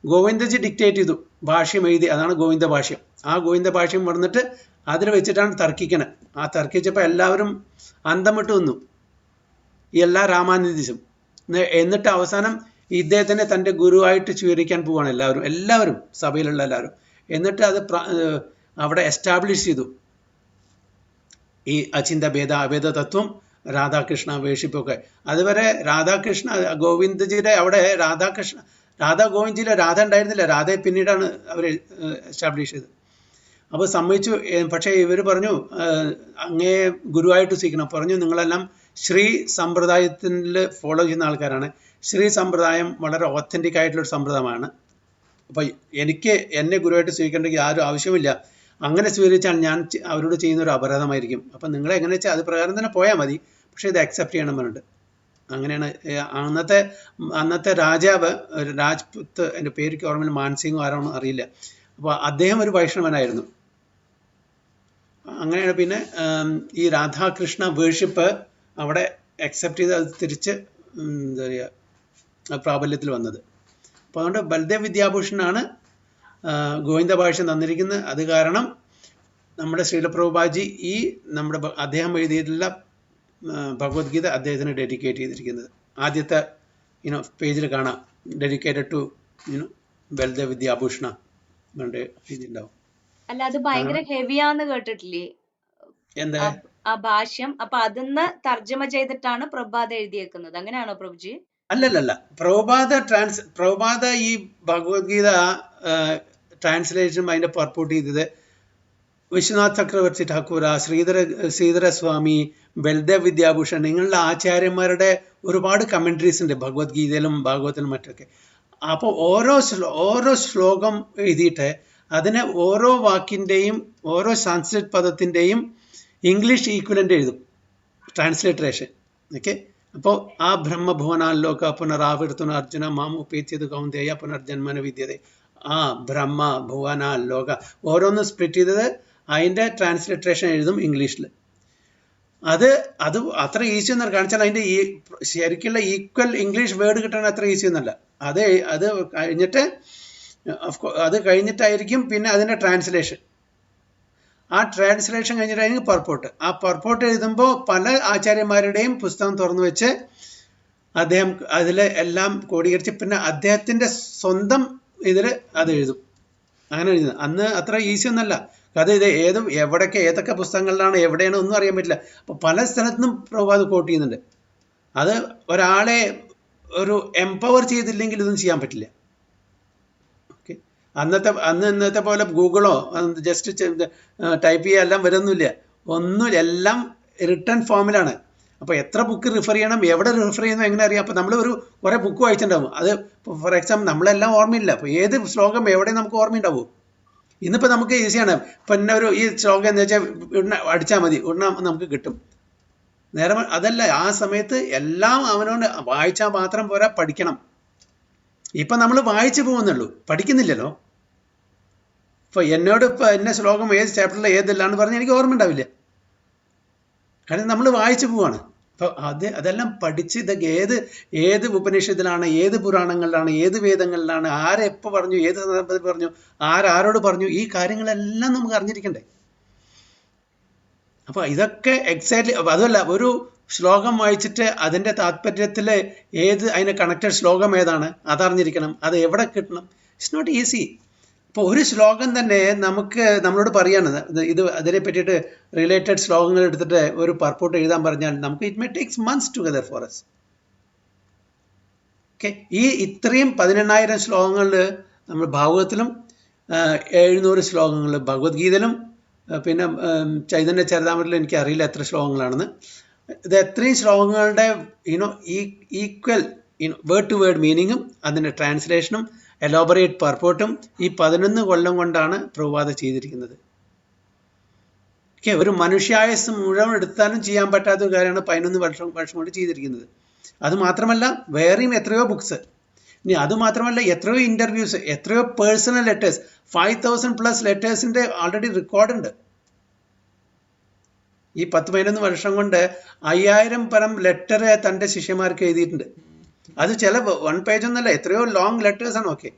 ഗോവിന്ദജി ഡിക്റ്റേറ്റ് ചെയ്തു, ഭാഷ്യം എഴുതി. അതാണ് ഗോവിന്ദ ഭാഷ്യം. ആ ഗോവിന്ദ ഭാഷ്യം വന്നിട്ട് അതിൽ വെച്ചിട്ടാണ് തർക്കിക്കണത്. ആ തർക്കിച്ചപ്പോൾ എല്ലാവരും അന്തം വിട്ടു നിന്നു, ഈ എല്ലാ രാമാനന്ദീസും. എന്നിട്ട് അവസാനം ഇദ്ദേഹത്തിനെ തൻ്റെ ഗുരുവായിട്ട് സ്വീകരിക്കാൻ പോവാണ് എല്ലാവരും സഭയിലുള്ള എല്ലാവരും. എന്നിട്ട് അത് അവിടെ എസ്റ്റാബ്ലിഷ് ചെയ്തു ഈ അചിന്ത അഭേദ തത്വം, രാധാകൃഷ്ണ വേഷിപ്പൊക്കെ. അതുവരെ രാധാകൃഷ്ണ ഗോവിന്ദജിയുടെ അവിടെ രാധാ ഗോവിന്ദ്ജിയിലെ രാധ ഉണ്ടായിരുന്നില്ല. രാധയെ പിന്നീടാണ് അവർ എസ്റ്റാബ്ലിഷ് ചെയ്തത്. അപ്പോൾ സമ്മതിച്ചു. പക്ഷേ ഇവർ പറഞ്ഞു, അങ്ങേ ഗുരുവായിട്ട് സ്വീകരിക്കണം. പറഞ്ഞു, നിങ്ങളെല്ലാം ശ്രീ സമ്പ്രദായത്തിൽ ഫോളോ ചെയ്യുന്ന ആൾക്കാരാണ്. ശ്രീ സമ്പ്രദായം വളരെ ഓത്തൻറ്റിക് ആയിട്ടുള്ളൊരു സമ്പ്രദായമാണ്. അപ്പോൾ എന്നെ ഗുരുവായിട്ട് സ്വീകരിക്കേണ്ടെങ്കിൽ ആരും ആവശ്യമില്ല. അങ്ങനെ സ്വീകരിച്ചാൽ ഞാൻ അവരോട് ചെയ്യുന്ന ഒരു അപരാധമായിരിക്കും. അപ്പം നിങ്ങളെങ്ങനെ വെച്ചാൽ അത് പ്രകാരം തന്നെ പോയാൽ മതി, പക്ഷേ ഇത് അക്സെപ്റ്റ് ചെയ്യണം പറഞ്ഞിട്ട്. അങ്ങനെയാണ് അന്നത്തെ രാജാവ്, ഒരു രാജ്പുത്ത്, എൻ്റെ പേർക്ക് ഓർമ്മയിൽ, മാൻസിംഗോ ആരാണെന്ന് അറിയില്ല. അപ്പോൾ അദ്ദേഹം ഒരു വൈഷ്ണവനായിരുന്നു. അങ്ങനെയാണ് പിന്നെ ഈ രാധാകൃഷ്ണ വേർഷിപ്പ് അവിടെ അക്സെപ്റ്റ് ചെയ്ത് അത് തിരിച്ച് എന്താ പറയുക പ്രാബല്യത്തിൽ വന്നത്. അപ്പോൾ അതുകൊണ്ട് ബൽദേവ് വിദ്യാഭൂഷണാണ് ഗോവിന്ദ ഭാഷ്യം തന്നിരിക്കുന്നത്. അത് കാരണം നമ്മുടെ ശ്രീലപ്രഭുപാജി ഈ അദ്ദേഹം എഴുതിയിട്ടുള്ള ഭഗവത്ഗീത അദ്ദേഹത്തിന് ഡെഡിക്കേറ്റ് ചെയ്തിരിക്കുന്നത്. ആദ്യത്തെ പേജിൽ കാണാം, ഡെഡിക്കേറ്റഡ് ടു ബൽദേവ് വിദ്യാഭൂഷണ കണ്ട് എഴുതിയിട്ടുണ്ടാവും. അല്ല, അത് ഭയങ്കര ഹെവിയാന്ന് കേട്ടിട്ടില്ലേ എന്താ ആ ഭാഷ്യം? അപ്പൊ അതിന്ന് തർജ്ജമ ചെയ്തിട്ടാണ് പ്രഭാത എഴുതിയേക്കുന്നത്, അങ്ങനെയാണോ പ്രഭുജി? അല്ലല്ല, പ്രഭുപാദ ഈ ഭഗവത്ഗീത ട്രാൻസ്ലേഷനും അതിന്റെ പർപ്പോർട്ട് ചെയ്തത് വിശ്വനാഥ് ചക്രവർത്തി ഠാക്കൂർ, ശ്രീധരസ്വാമി, ബൽദേവ് വിദ്യാഭൂഷൺ, നിങ്ങളുടെ ആചാര്യന്മാരുടെ ഒരുപാട് കമന്ററീസ് ഉണ്ട് ഭഗവത്ഗീതയിലും ഭാഗവത്തിലും മറ്റൊക്കെ. അപ്പോൾ ഓരോ ശ്ലോകം എഴുതിയിട്ട് അതിനെ ഓരോ വാക്കിൻ്റെയും ഓരോ സാൻസ്ക്രിറ്റ് പദത്തിൻ്റെയും ഇംഗ്ലീഷ് ഈക്വലൻ്റ് എഴുതും, ട്രാൻസ്ലിട്രേഷൻ. ഓക്കെ, അപ്പോൾ ആ ബ്രഹ്മഭുവനാലോക പുനരാവർത്തന അർജുന മാം ഉപേച്യത് കൗന്ദേയ പുനർജന്മന വിദ്യത. ആ ബ്രഹ്മ ഭുവനാലോക ഓരോന്നും സ്പ്ലിറ്റ് ചെയ്തത് അതിൻ്റെ ട്രാൻസ്ലിട്രേഷൻ എഴുതും ഇംഗ്ലീഷിൽ. അത് അത്ര ഈസി ഒന്നല്ല, കാണിച്ചാൽ അതിൻ്റെ ശരിക്കുള്ള ഈക്വൽ ഇംഗ്ലീഷ് വേർഡ് കിട്ടാൻ അത്ര ഈസി ഒന്നല്ല. അത് കഴിഞ്ഞിട്ടായിരിക്കും പിന്നെ അതിൻ്റെ ട്രാൻസ്ലേഷൻ. ആ ട്രാൻസ്ലേഷൻ കഴിഞ്ഞിട്ടായിരിക്കും പർപ്പോർട്ട്. ആ പർപ്പോർട്ട് എഴുതുമ്പോൾ പല ആചാര്യന്മാരുടെയും പുസ്തകം തുറന്നു വെച്ച് അദ്ദേഹം അതിൽ എല്ലാം ക്രോഡീകരിച്ച് പിന്നെ അദ്ദേഹത്തിൻ്റെ സ്വന്തം ഇതിൽ അത് എഴുതും. അങ്ങനെ എഴുതുന്നത് അന്ന് അത്ര ഈസി ഒന്നല്ല. ഇത് ഏതൊക്കെ പുസ്തകങ്ങളിലാണ് എവിടെയാണ് ഒന്നും അറിയാൻ പറ്റില്ല. അപ്പോൾ പല സ്ഥലത്തുനിന്നും പ്രഭുപാദ് കോട്ട് ചെയ്യുന്നുണ്ട്. അത് ഒരാളെ ഒരു എംപവർ ചെയ്തില്ലെങ്കിൽ ഇതൊന്നും ചെയ്യാൻ പറ്റില്ല. ഓക്കെ, ഇന്നത്തെ പോലെ ഗൂഗിളോ ജസ്റ്റ് ടൈപ്പ് ചെയ്യുക എല്ലാം വരുന്നില്ല, ഒന്നുമില്ല, എല്ലാം റിട്ടേൺ ഫോമിലാണ്. അപ്പോൾ എത്ര ബുക്ക് റിഫർ ചെയ്യണം, എവിടെ റിഫർ ചെയ്യുന്നു എങ്ങനെ അറിയാം? അപ്പോൾ നമ്മൾ കുറേ ബുക്ക് വായിച്ചിട്ടുണ്ടാവും. അത് ഫോർ എക്സാമ്പിൾ നമ്മളെല്ലാം ഓർമ്മയില്ല. അപ്പോൾ ഏത് ശ്ലോകം എവിടെ നമുക്ക് ഓർമ്മയുണ്ടാവും? ഇന്നിപ്പോൾ നമുക്ക് ഈസിയാണ്. പിന്നെ ഈ ശ്ലോകം എന്ന് വെച്ചാൽ അടിച്ചാൽ മതി, ഉടനെ നമുക്ക് കിട്ടും. നേരെ അതല്ല, ആ സമയത്ത് എല്ലാം അവനോട് വായിച്ചാൽ മാത്രം പോരാ, പഠിക്കണം. ഇപ്പം നമ്മൾ വായിച്ചു പോകുന്നുള്ളൂ, പഠിക്കുന്നില്ലല്ലോ. ഇപ്പോൾ എന്നോട് ഇപ്പോൾ എന്നെ ശ്ലോകം ഏത് ചാപ്റ്ററിൽ ഏതില്ലാന്ന് പറഞ്ഞാൽ എനിക്ക് ഓർമ്മ ഉണ്ടാവില്ല, കാരണം നമ്മൾ വായിച്ചു പോവാണ്. അപ്പോൾ അതെല്ലാം പഠിച്ച് ഇതൊക്കെ ഏത് ഉപനിഷത്തിലാണ്, ഏത് പുരാണങ്ങളിലാണ്, ഏത് വേദങ്ങളിലാണ്, ആരെപ്പോൾ പറഞ്ഞു, ഏത് സന്ദർഭത്തിൽ പറഞ്ഞു, ആരോട് പറഞ്ഞു, ഈ കാര്യങ്ങളെല്ലാം നമുക്ക് അറിഞ്ഞിരിക്കണ്ടേ. അപ്പോൾ ഇതൊക്കെ എക്സാക്ട്ലി അതല്ല, ഒരു ശ്ലോകം വായിച്ചിട്ട് അതിൻ്റെ താല്പര്യത്തിൽ അതിന് കണക്റ്റഡ് ശ്ലോകം ഏതാണ് അതറിഞ്ഞിരിക്കണം, അത് എവിടെ കിട്ടണം. It's not easy. അപ്പോൾ ഒരു ശ്ലോകം തന്നെ നമ്മളോട് പറയാണ് അതിനെ പറ്റിയിട്ട് റിലേറ്റഡ് ശ്ലോകങ്ങൾ എടുത്തിട്ട് ഒരു പർപ്പോർട്ട് എഴുതാൻ പറഞ്ഞാൽ നമുക്ക് it may takes months together for us. Okay, ഇത്രയും 18,000 ശ്ലോകങ്ങളിൽ നമ്മൾ ഭാഗവതത്തിലും 700 ശ്ലോകങ്ങൾ ഭഗവത്ഗീതയിലും പിന്നെ ചൈതന്യ ചരിതാമൃതയിലും എനിക്ക് അറിയില്ല എത്ര ശ്ലോകങ്ങളാണെന്ന്. ഇത് എത്രയും ശ്ലോകങ്ങളുടെ ഈക്വൽ വേർഡ് ടു വേർഡ് മീനിങ്ങും അതിൻ്റെ ട്രാൻസ്ലേഷനും എലോബറേറ്റ് പർപ്പോർട്ടും ഈ 11 കൊല്ലം കൊണ്ടാണ് പ്രഭുപാദ ചെയ്തിരിക്കുന്നത്. ഓക്കെ, ഒരു മനുഷ്യായുസ് മുഴുവൻ എടുത്താലും ചെയ്യാൻ പറ്റാത്ത ഒരു കാര്യമാണ് 11 വർഷം കൊണ്ട് ചെയ്തിരിക്കുന്നത്. അതുമാത്രമല്ല വേറെയും എത്രയോ ബുക്സ്, ഇനി അതുമാത്രമല്ല എത്രയോ ഇൻ്റർവ്യൂസ്, എത്രയോ പേഴ്സണൽ ലെറ്റേഴ്സ്, 5,000+ ലെറ്റേഴ്സിൻ്റെ ഓൾറെഡി റെക്കോർഡുണ്ട്. ഈ 10-11 വർഷം കൊണ്ട് 5,000 പരം ലെറ്റർ തൻ്റെ ശിഷ്യന്മാർക്ക് എഴുതിയിട്ടുണ്ട്. അത് ചില 1 പേജ് ഒന്നല്ല, എത്രയോ ലോങ് ലെറ്റേഴ്സാണ്. ഓക്കെ,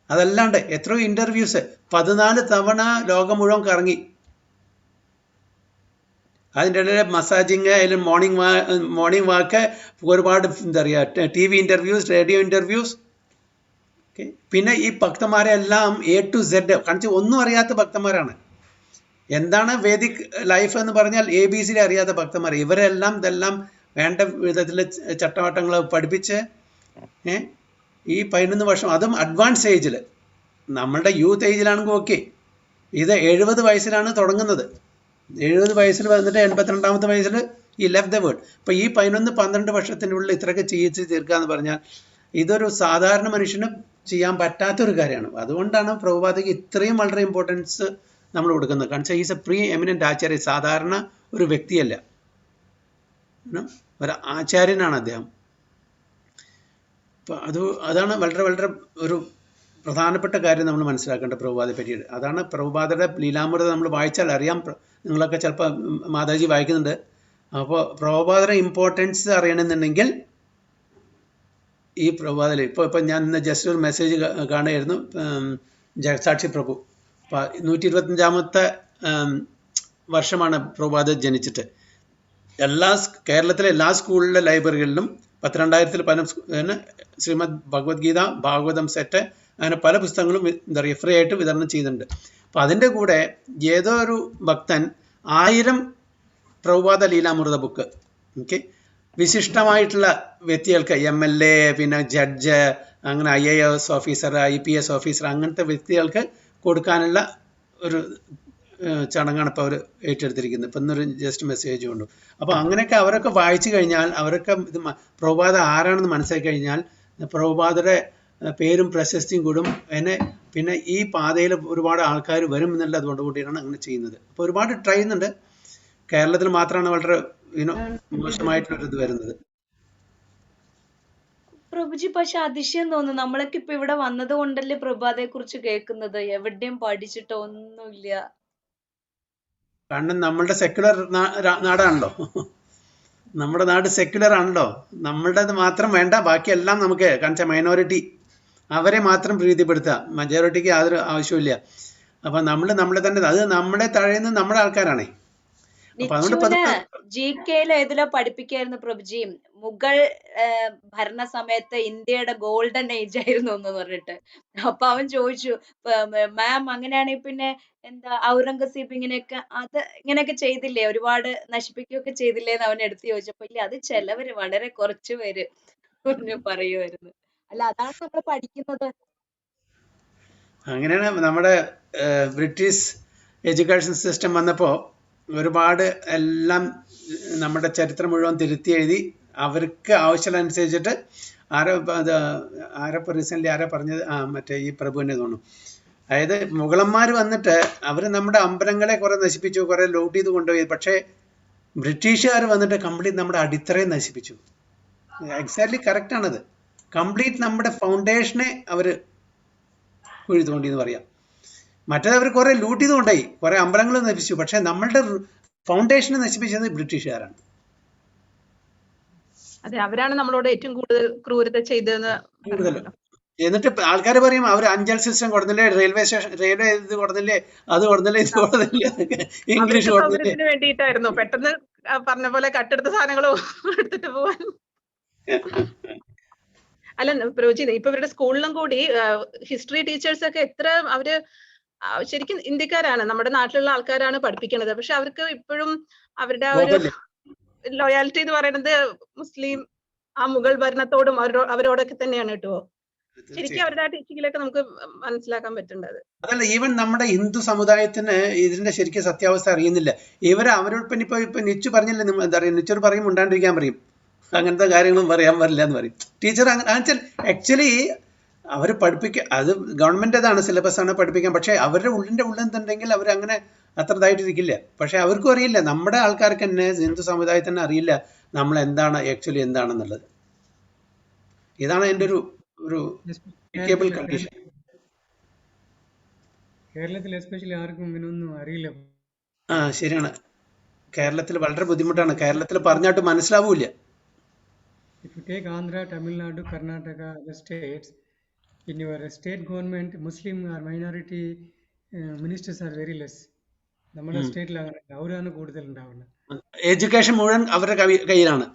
അതല്ലാണ്ട് എത്രയോ ഇൻ്റർവ്യൂസ്, 14 തവണ ലോകം മുഴുവൻ കറങ്ങി. അതിൻ്റെ ഇടയിൽ മസാജിങ്, അതിൽ മോർണിംഗ് വാക്ക്, ഒരുപാട് എന്താ പറയുക TV interviews, radio interviews. Okay, പിന്നെ ഈ ഭക്തന്മാരെ എല്ലാം A to Z കാണിച്ച് ഒന്നും അറിയാത്ത ഭക്തന്മാരാണ്. എന്താണ് വേദിക് ലൈഫ് എന്ന് പറഞ്ഞാൽ ABC അറിയാത്ത ഭക്തന്മാർ. ഇവരെല്ലാം ഇതെല്ലാം വേണ്ട വിധത്തിൽ ചട്ടവട്ടങ്ങൾ പഠിപ്പിച്ച് ഈ 11 വർഷം, അതും അഡ്വാൻസ് ഏജിൽ. നമ്മളുടെ യൂത്ത് ഏജിലാണെങ്കിൽ ഓക്കെ, ഇത് 70 വയസ്സിലാണ് തുടങ്ങുന്നത്. 70 വയസ്സിൽ വന്നിട്ട് 82ാമത്തെ വയസ്സിൽ ഈ ലെഫ്റ്റ് ദ വേൾഡ്. അപ്പോൾ ഈ 11-12 വർഷത്തിനുള്ളിൽ ഇത്രയൊക്കെ ചെയ്യിച്ച് തീർക്കുക എന്ന് പറഞ്ഞാൽ ഇതൊരു സാധാരണ മനുഷ്യന് ചെയ്യാൻ പറ്റാത്തൊരു കാര്യമാണ്. അതുകൊണ്ടാണ് പ്രഭുപാദയ്ക്ക് ഇത്രയും വളരെ ഇമ്പോർട്ടൻസ് നമ്മൾ കൊടുക്കുന്നത്. കാരണം ഈസ് എ പ്രീ എമിനൻ്റ് ആചാര്യ, സാധാരണ ഒരു വ്യക്തിയല്ല, ഒരു ആചാര്യനാണ് അദ്ദേഹം. അപ്പോൾ അതാണ് വളരെ വളരെ ഒരു പ്രധാനപ്പെട്ട കാര്യം നമ്മൾ മനസ്സിലാക്കേണ്ട പ്രഭുപാദയെ പറ്റിയിട്ട്. അതാണ് പ്രഭുപാദയുടെ ലീലാമൃതം നമ്മൾ വായിച്ചാൽ അറിയാം. നിങ്ങളൊക്കെ ചിലപ്പോൾ മാതാജി വായിക്കുന്നുണ്ട്. അപ്പോൾ പ്രഭുപാദയുടെ ഇമ്പോർട്ടൻസ് അറിയണമെന്നുണ്ടെങ്കിൽ ഈ പ്രഭുപാദയിൽ ഇപ്പോൾ ഞാൻ ഇന്ന് ജസ്റ്റ് ഒരു മെസ്സേജ് കാണുകയായിരുന്നു. ജഗസാക്ഷി പ്രഭു 125ാമത്തെ വർഷമാണ് പ്രഭുപാദ ജനിച്ചിട്ട്. കേരളത്തിലെ എല്ലാ സ്കൂളിലെ ലൈബ്രറികളിലും 12,000-ൽ പല ശ്രീമദ് ഭഗവത്ഗീത, ഭാഗവതം സെറ്റ്, അങ്ങനെ പല പുസ്തകങ്ങളും എന്താ പറയുക ഫ്രീ ആയിട്ട് വിതരണം ചെയ്യുന്നുണ്ട്. അപ്പം അതിൻ്റെ കൂടെ ഏതോ ഒരു ഭക്തൻ 1000 പ്രഭുപാദ ലീലാമൃത ബുക്ക് വിശിഷ്ടമായിട്ടുള്ള വ്യക്തികൾക്ക്, MLA, പിന്നെ ജഡ്ജ്, അങ്ങനെ IAS ഓഫീസർ, IPS ഓഫീസർ, അങ്ങനത്തെ വ്യക്തികൾക്ക് കൊടുക്കാനുള്ള ഒരു ചടങ്ങാണ് ഇപ്പോൾ അവർ ഏറ്റെടുത്തിരിക്കുന്നത്. ഇപ്പം ഇന്നൊരു ജസ്റ്റ് മെസ്സേജ് കൊണ്ടു. അപ്പോൾ അങ്ങനെയൊക്കെ അവരൊക്കെ വായിച്ചു കഴിഞ്ഞാൽ, അവരൊക്കെ ഇത് പ്രഭുപാദ ആരാണെന്ന് മനസ്സിലാക്കി കഴിഞ്ഞാൽ പ്രഭുപാദയുടെ പേരും പ്രശസ്തിയും കൂടും. പിന്നെ ഈ പാതയിൽ ഒരുപാട് ആൾക്കാർ വരും എന്നുള്ളത് കൊണ്ടുകൂടിയാണ് അങ്ങനെ ചെയ്യുന്നത്. അപ്പോൾ ഒരുപാട് ട്രൈ ചെയ്യുന്നുണ്ട്. കേരളത്തിൽ മാത്രമാണ് വളരെ മോശമായിട്ടുള്ളൊരിത് വരുന്നത്. പ്രഭുജി, പക്ഷെ അതിശയം തോന്നുന്നു. നമ്മളൊക്കെ ഇപ്പൊ ഇവിടെ വന്നത് കൊണ്ടല്ലേ പ്രഭാതയെ കുറിച്ച് കേൾക്കുന്നത്. എവിടെയും പഠിച്ചിട്ടോ ഒന്നുമില്ല. കാരണം നമ്മളുടെ സെക്യുലർ നാടാണല്ലോ. നമ്മുടെ നാട് സെക്യുലർ ആണല്ലോ. നമ്മളുടേത് മാത്രം വേണ്ട, ബാക്കിയെല്ലാം നമുക്ക്. കാരണം മൈനോറിറ്റി അവരെ മാത്രം പ്രീതിപ്പെടുത്തുക, മെജോറിറ്റിക്ക് യാതൊരു ആവശ്യമില്ല. അപ്പൊ നമ്മളെ തന്നെ, അത് നമ്മളെ തഴയുന്നത് നമ്മുടെ ആൾക്കാരാണേ. GK-യിൽ ഏതിലോ പഠിപ്പിക്കായിരുന്നു പ്രഭുജി, മുഗൾ ഭരണ സമയത്ത് ഇന്ത്യയുടെ ഗോൾഡൻ ഏജ് ആയിരുന്നു എന്ന് പറഞ്ഞിട്ട്. അപ്പൊ അവൻ ചോദിച്ചു, മാം അങ്ങനെയാണെങ്കിൽ പിന്നെ എന്താ ഔറംഗസീബ് ഇങ്ങനെയൊക്കെ ചെയ്തില്ലേ, ഒരുപാട് നശിപ്പിക്കുകയൊക്കെ ചെയ്തില്ലേ എന്ന് അവൻ എടുത്ത് ചോദിച്ചപ്പോ, ഇല്ല, അത് ചിലവര്, വളരെ കുറച്ചു പേര് പറയുമായിരുന്നു. അല്ല, അതാണ് നമ്മൾ പഠിക്കുന്നത്. അങ്ങനെയാണ് നമ്മുടെ ബ്രിട്ടീഷ് എഡ്യൂക്കേഷൻ സിസ്റ്റം വന്നപ്പോൾ ഒരുപാട് എല്ലാം നമ്മുടെ ചരിത്രം മുഴുവൻ തിരുത്തി എഴുതി അവർക്ക് ആവശ്യമനുസരിച്ചിട്ട് ആരപ്പോൾ റീസെൻ്റ്ലി ആരാ പറഞ്ഞത്, മറ്റേ ഈ പ്രഭുവിനെ തോന്നുന്നു. അതായത് മുഗളന്മാർ വന്നിട്ട് അവർ നമ്മുടെ അമ്പലങ്ങളെ കുറെ നശിപ്പിച്ചു, കുറെ ലൂട്ട് ചെയ്ത് കൊണ്ടുപോയി. പക്ഷേ ബ്രിട്ടീഷുകാർ വന്നിട്ട് കംപ്ലീറ്റ് നമ്മുടെ അടിത്തറയെ നശിപ്പിച്ചു. എക്സാക്ട്ലി കറക്റ്റാണത്. കംപ്ലീറ്റ് നമ്മുടെ ഫൗണ്ടേഷനെ അവർ കുഴി തോണ്ടി എന്ന് പറയാം. മറ്റേത് അവർ കുറെ ലൂട്ട് ചെയ്ത് കൊണ്ടായി, കുറെ അമ്പലങ്ങൾ നശിപ്പിച്ചു. പക്ഷെ നമ്മളുടെ ഫൗണ്ടേഷനെ നശിപ്പിച്ചത് ബ്രിട്ടീഷുകാരാണ്. അതെ, അവരാണ് നമ്മളോട് ഏറ്റവും കൂടുതൽ ക്രൂരത ചെയ്തതെന്ന്. എന്നിട്ട് ആൾക്കാർ പറയും അവർ അഞ്ചൽ സിസ്റ്റം കൊടുന്നില്ലേ, റെയിൽവേ ഇത് കൊടുന്നില്ലേ, അത് കൊടുന്നില്ലേ, ഇത് കൊടുന്നില്ലേ, ഇംഗ്ലീഷ് സൗകര്യത്തിന് വേണ്ടിയിട്ടായിരുന്നു. പെട്ടെന്ന് പറഞ്ഞ പോലെ കട്ടെടുത്ത സാധനങ്ങളോ എടുത്തിട്ട് പോവാൻ. അല്ല പ്രഭുജി, ഇപ്പൊ ഇവരുടെ സ്കൂളിലും കൂടി ഹിസ്റ്ററി ടീച്ചേഴ്സ് ഒക്കെ എത്ര അവര് ശരിക്കും ഇന്ത്യക്കാരാണ്, നമ്മുടെ നാട്ടിലുള്ള ആൾക്കാരാണ് പഠിപ്പിക്കുന്നത്. പക്ഷെ അവർക്ക് ഇപ്പോഴും അവരുടെ ആ ഒരു ലോയാലിറ്റി എന്ന് പറയുന്നത് മുസ്ലിം ആ മുഗൾ ഭരണത്തോടും അവരോടൊക്കെ തന്നെയാണ് കേട്ടോ. ശരിക്കും അവരുടെ ആ ടീച്ചിങ്ങിലൊക്കെ നമുക്ക് മനസ്സിലാക്കാൻ പറ്റുന്നത്. അതല്ല, ഈവൻ നമ്മുടെ ഹിന്ദു സമുദായത്തിന് ഇതിന്റെ ശരിക്കും സത്യാവസ്ഥ അറിയുന്നില്ല. അവരോട് പിന്നെ ഇപ്പൊ നിച്ചു പറഞ്ഞില്ലേ, എന്താ പറയുക, നിച്ചോട് പറയും ഉണ്ടാണ്ടിരിക്കാൻ പറയും, അങ്ങനത്തെ കാര്യങ്ങളും പറയാൻ പാടില്ല എന്ന് പറയും ടീച്ചർ. ആക്ച്വലി അവർ പഠിപ്പിക്കുക, അത് ഗവൺമെൻറ്റേതാണ്, സിലബസ് ആണ് പഠിപ്പിക്കാൻ. പക്ഷേ അവരുടെ ഉള്ളിൽ അവരങ്ങനെ അത്ര ഇതായിട്ടിരിക്കില്ല. പക്ഷെ അവർക്കും അറിയില്ല, നമ്മുടെ ആൾക്കാർക്ക് തന്നെ, ഹിന്ദു സമുദായത്തിന് അറിയില്ല നമ്മൾ എന്താണ് ആക്ച്വലി എന്താണെന്നുള്ളത്. ഇതാണ് എൻ്റെ ഒരു കണ്ടീഷൻ. കേരളത്തിൽ എസ്പെഷ്യലി ആർക്കും ഇങ്ങനെയൊന്നും അറിയില്ല. ശരിയാണ്. കേരളത്തിൽ വളരെ ബുദ്ധിമുട്ടാണ്. കേരളത്തിൽ പറഞ്ഞാട്ട് മനസ്സിലാവൂല. If you take Andhra, Tamil Nadu, Karnataka, other states, in your state government, Muslim or minority ministers are very less. നമ്മുടെ സ്റ്റേറ്റിൽ അവരാണ് കൂടുതൽ ഉണ്ടാവുന്നത്. എഡ്യൂക്കേഷൻ മുഴുവൻ അവരുടെ കയ്യിലാണ്.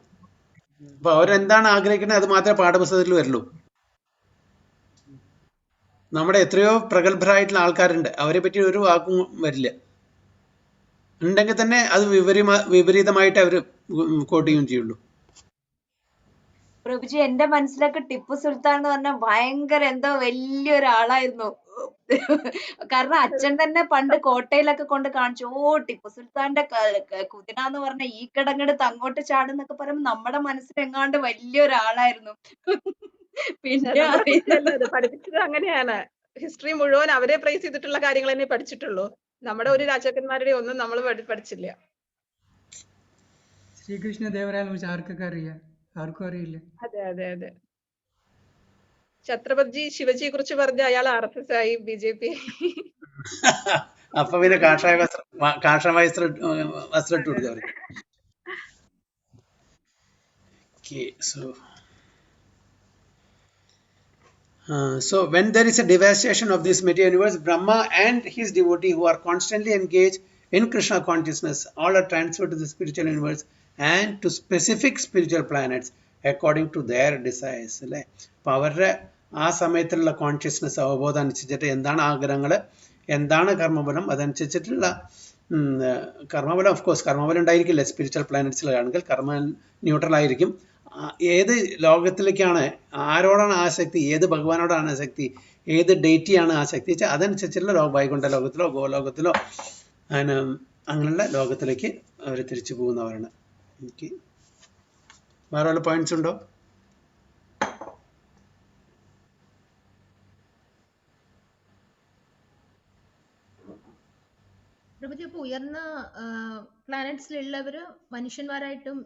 അപ്പൊ അവരെന്താണ് ആഗ്രഹിക്കുന്നത് അത് മാത്രമേ പാഠപുസ്തകത്തിൽ വരുള്ളൂ. നമ്മുടെ എത്രയോ പ്രഗത്ഭരായിട്ടുള്ള ആൾക്കാരുണ്ട്, അവരെ പറ്റി ഒരു വാക്കും വരില്ല. ഉണ്ടെങ്കിൽ തന്നെ അത് വിപരീതമായിട്ട് അവർ കോട്ട് ചെയ്യുകയും ചെയ്യുള്ളൂ. പ്രഭുജി, എന്റെ മനസ്സിലൊക്കെ ടിപ്പു സുൽത്താൻ എന്ന് പറഞ്ഞാൽ ഭയങ്കര എന്തോ വലിയൊരാളായിരുന്നു. കാരണം അച്ഛൻ തന്നെ പണ്ട് കോട്ടയിലൊക്കെ കൊണ്ട് കാണിച്ചു, ടിപ്പു സുൽത്താന്റെ കുതിര എന്ന് പറഞ്ഞ ഈ കിടങ്ങെടുത്ത് അങ്ങോട്ട് ചാടുന്നൊക്കെ പറയുമ്പോൾ നമ്മുടെ മനസ്സിൽ എങ്ങാണ്ട് വലിയൊരാളായിരുന്നു. പിന്നെ പഠിപ്പിച്ചത് അങ്ങനെയാണ്. ഹിസ്റ്ററി മുഴുവൻ അവരെ പ്രൈസ് ചെയ്തിട്ടുള്ള കാര്യങ്ങൾ തന്നെ പഠിച്ചിട്ടുള്ളൂ. നമ്മുടെ ഒരു രാജാക്കന്മാരുടെ ഒന്നും നമ്മൾ പഠിച്ചില്ല. ശ്രീകൃഷ്ണ ദേവരായനെ കുറിച്ച് ആർക്കൊക്കെ അറിയാം? ആർക്കും അറിയില്ല. അതെ അതെ അതെ. ഛത്രപതി ശിവജിയെ കുറിച്ച് പറഞ്ഞ അയാൾ RSS ആയി BJP. അപ്പൊ പിന്നെ കാഷായ വസ്ത്രം ഇട്ട് കൊടുക്കുക അവർക്ക്. Okay, so when there is a devastation of this material universe, Brahma and his devotee who are constantly engaged in Krishna consciousness, all are transferred to the spiritual universe and to specific spiritual planets according to their desires. അല്ലേ? അപ്പൊ അവരുടെ ആ സമയത്തുള്ള കോൺഷ്യസ്നെസ് അവബോധം അനുസരിച്ചിട്ട് എന്താണ് ആഗ്രഹങ്ങൾ, എന്താണ് കർമ്മഫലം, അതനുസരിച്ചിട്ടുള്ള കർമ്മഫലം. ഓഫ് കോഴ്സ് കർമ്മഫലം ഉണ്ടായിരിക്കില്ല സ്പിരിച്വൽ പ്ലാനറ്റ്സിലാണെങ്കിൽ, കർമ്മ ന്യൂട്രൽ ആയിരിക്കും. ഏത് ലോകത്തിലേക്കാണ്, ആരോടാണ് ആസക്തി, ഏത് ഭഗവാനോടാണ് ആസക്തി, ഏത് ഡേറ്റിയാണ് ആസക്തി വെച്ചാൽ അതനുസരിച്ചുള്ള വൈകുണ്ഠ ലോകത്തിലോ ഗോലോകത്തിലോ അങ്ങനെയുള്ള ലോകത്തിലേക്ക് അവർ തിരിച്ചു പോകുന്നവരാണ്. എനിക്ക് വേറെ വല്ല പോയിന്റ്സ് ഉണ്ടോ? പ്രഭുജി, അപ്പൊ ഉയർന്ന പ്ലാനറ്റ്സിലുള്ളവര് മനുഷ്യന്മാരായിട്ടും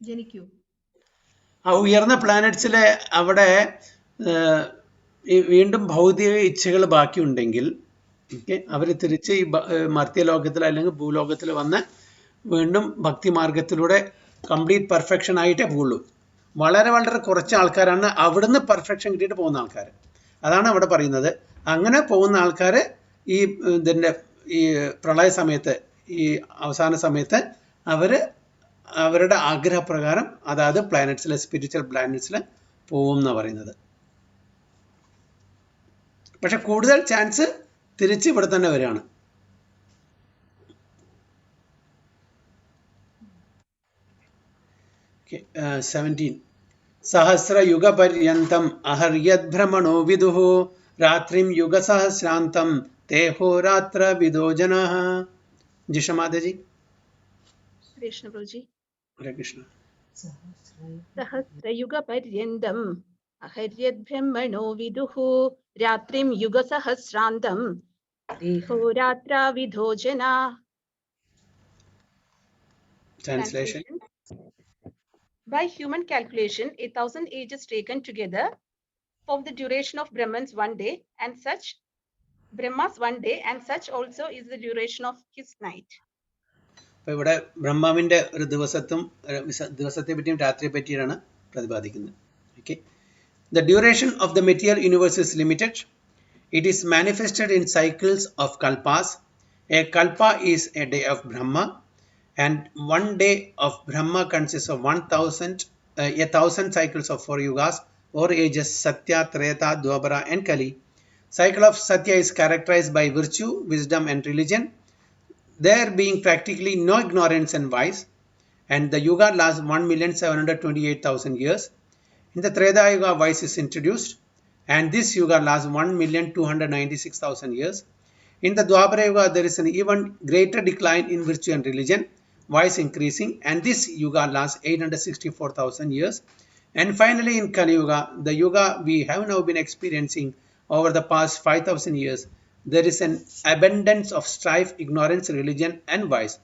ജനിക്കൂ? ആ ഉയർന്ന പ്ലാനറ്റ്സിലെ അവിടെ വീണ്ടും ഭൗതിക ഇച്ഛകൾ ബാക്കിയുണ്ടെങ്കിൽ അവർ തിരിച്ച് ഈ മർത്യലോകത്തിൽ അല്ലെങ്കിൽ ഭൂലോകത്തിൽ വന്ന് വീണ്ടും ഭക്തിമാർഗത്തിലൂടെ കംപ്ലീറ്റ് പെർഫെക്ഷൻ ആയിട്ടേ പോകുള്ളൂ. വളരെ വളരെ കുറച്ച് ആൾക്കാരാണ് അവിടുന്ന് പെർഫെക്ഷൻ കിട്ടിയിട്ട് പോകുന്ന ആൾക്കാർ. അതാണ് അവിടെ പറയുന്നത്. അങ്ങനെ പോകുന്ന ആൾക്കാർ ഈ ഇതിൻ്റെ ഈ പ്രളയ സമയത്ത്, ഈ അവസാന സമയത്ത് അവരുടെ ആഗ്രഹപ്രകാരം അതായത് പ്ലാനറ്റ്സിലെ സ്പിരിച്വൽ പ്ലാനറ്റ്സിൽ പോകും എന്നാണ് പറയുന്നത്. പക്ഷെ കൂടുതൽ ചാൻസ് തിരിച്ച് ഇവിടെ തന്നെ വരികയാണ്. Okay, 17. സഹസ്രയുഗ പര്യന്തം അഹര്യദ്ഭ്രമണോ വിദുഃ രാത്രിം യുഗസഹസ്രാന്തം തേഹോരാത്ര വിദോ ജനഃ. ജിഷമാതജി. Krishna പ്രഭുജി. Hare Krishna. സഹസ്രയുഗ പര്യന്തം അഹര്യദ്ബ്രഹ്മണോ വിദുഃ രാത്രിം യുഗസഹസ്രാന്തം ദേഹോരാത്ര വിദോ ജനാഃ. Translation. By human calculation, 1,000 ages taken together for the duration of Brahman's one day, and such Brahma's one day, and such also is the duration of his night. അപ്പോൾ ഇവിടെ ബ്രഹ്മാവിൻ്റെ ഒരു ദിവസത്തെ പറ്റിയും രാത്രിയെ പറ്റിയാണ് പ്രതിപാദിക്കുന്നത്. Okay. The duration of the material universe is limited. It is manifested in cycles of kalpas. A kalpa is a day of Brahma, and one day of Brahma consists of 1,000 cycles of 4 yugas or ages Satya, Treta, Dwapara and Kali. Cycle of Satya is characterized by virtue, wisdom and religion, there being practically no ignorance and vice, and the yuga lasts 1,728,000 years. In the Treta Yuga, vice is introduced, and this yuga lasts 1,296,000 years. In the Dwapara Yuga, there is an even greater decline in virtue and religion, vice increasing, and this yuga lasts 864,000 years. And finally, in Kali Yuga, the yuga we have now been experiencing over the past 5,000 years, there is an abundance of strife, ignorance, religion, and vice,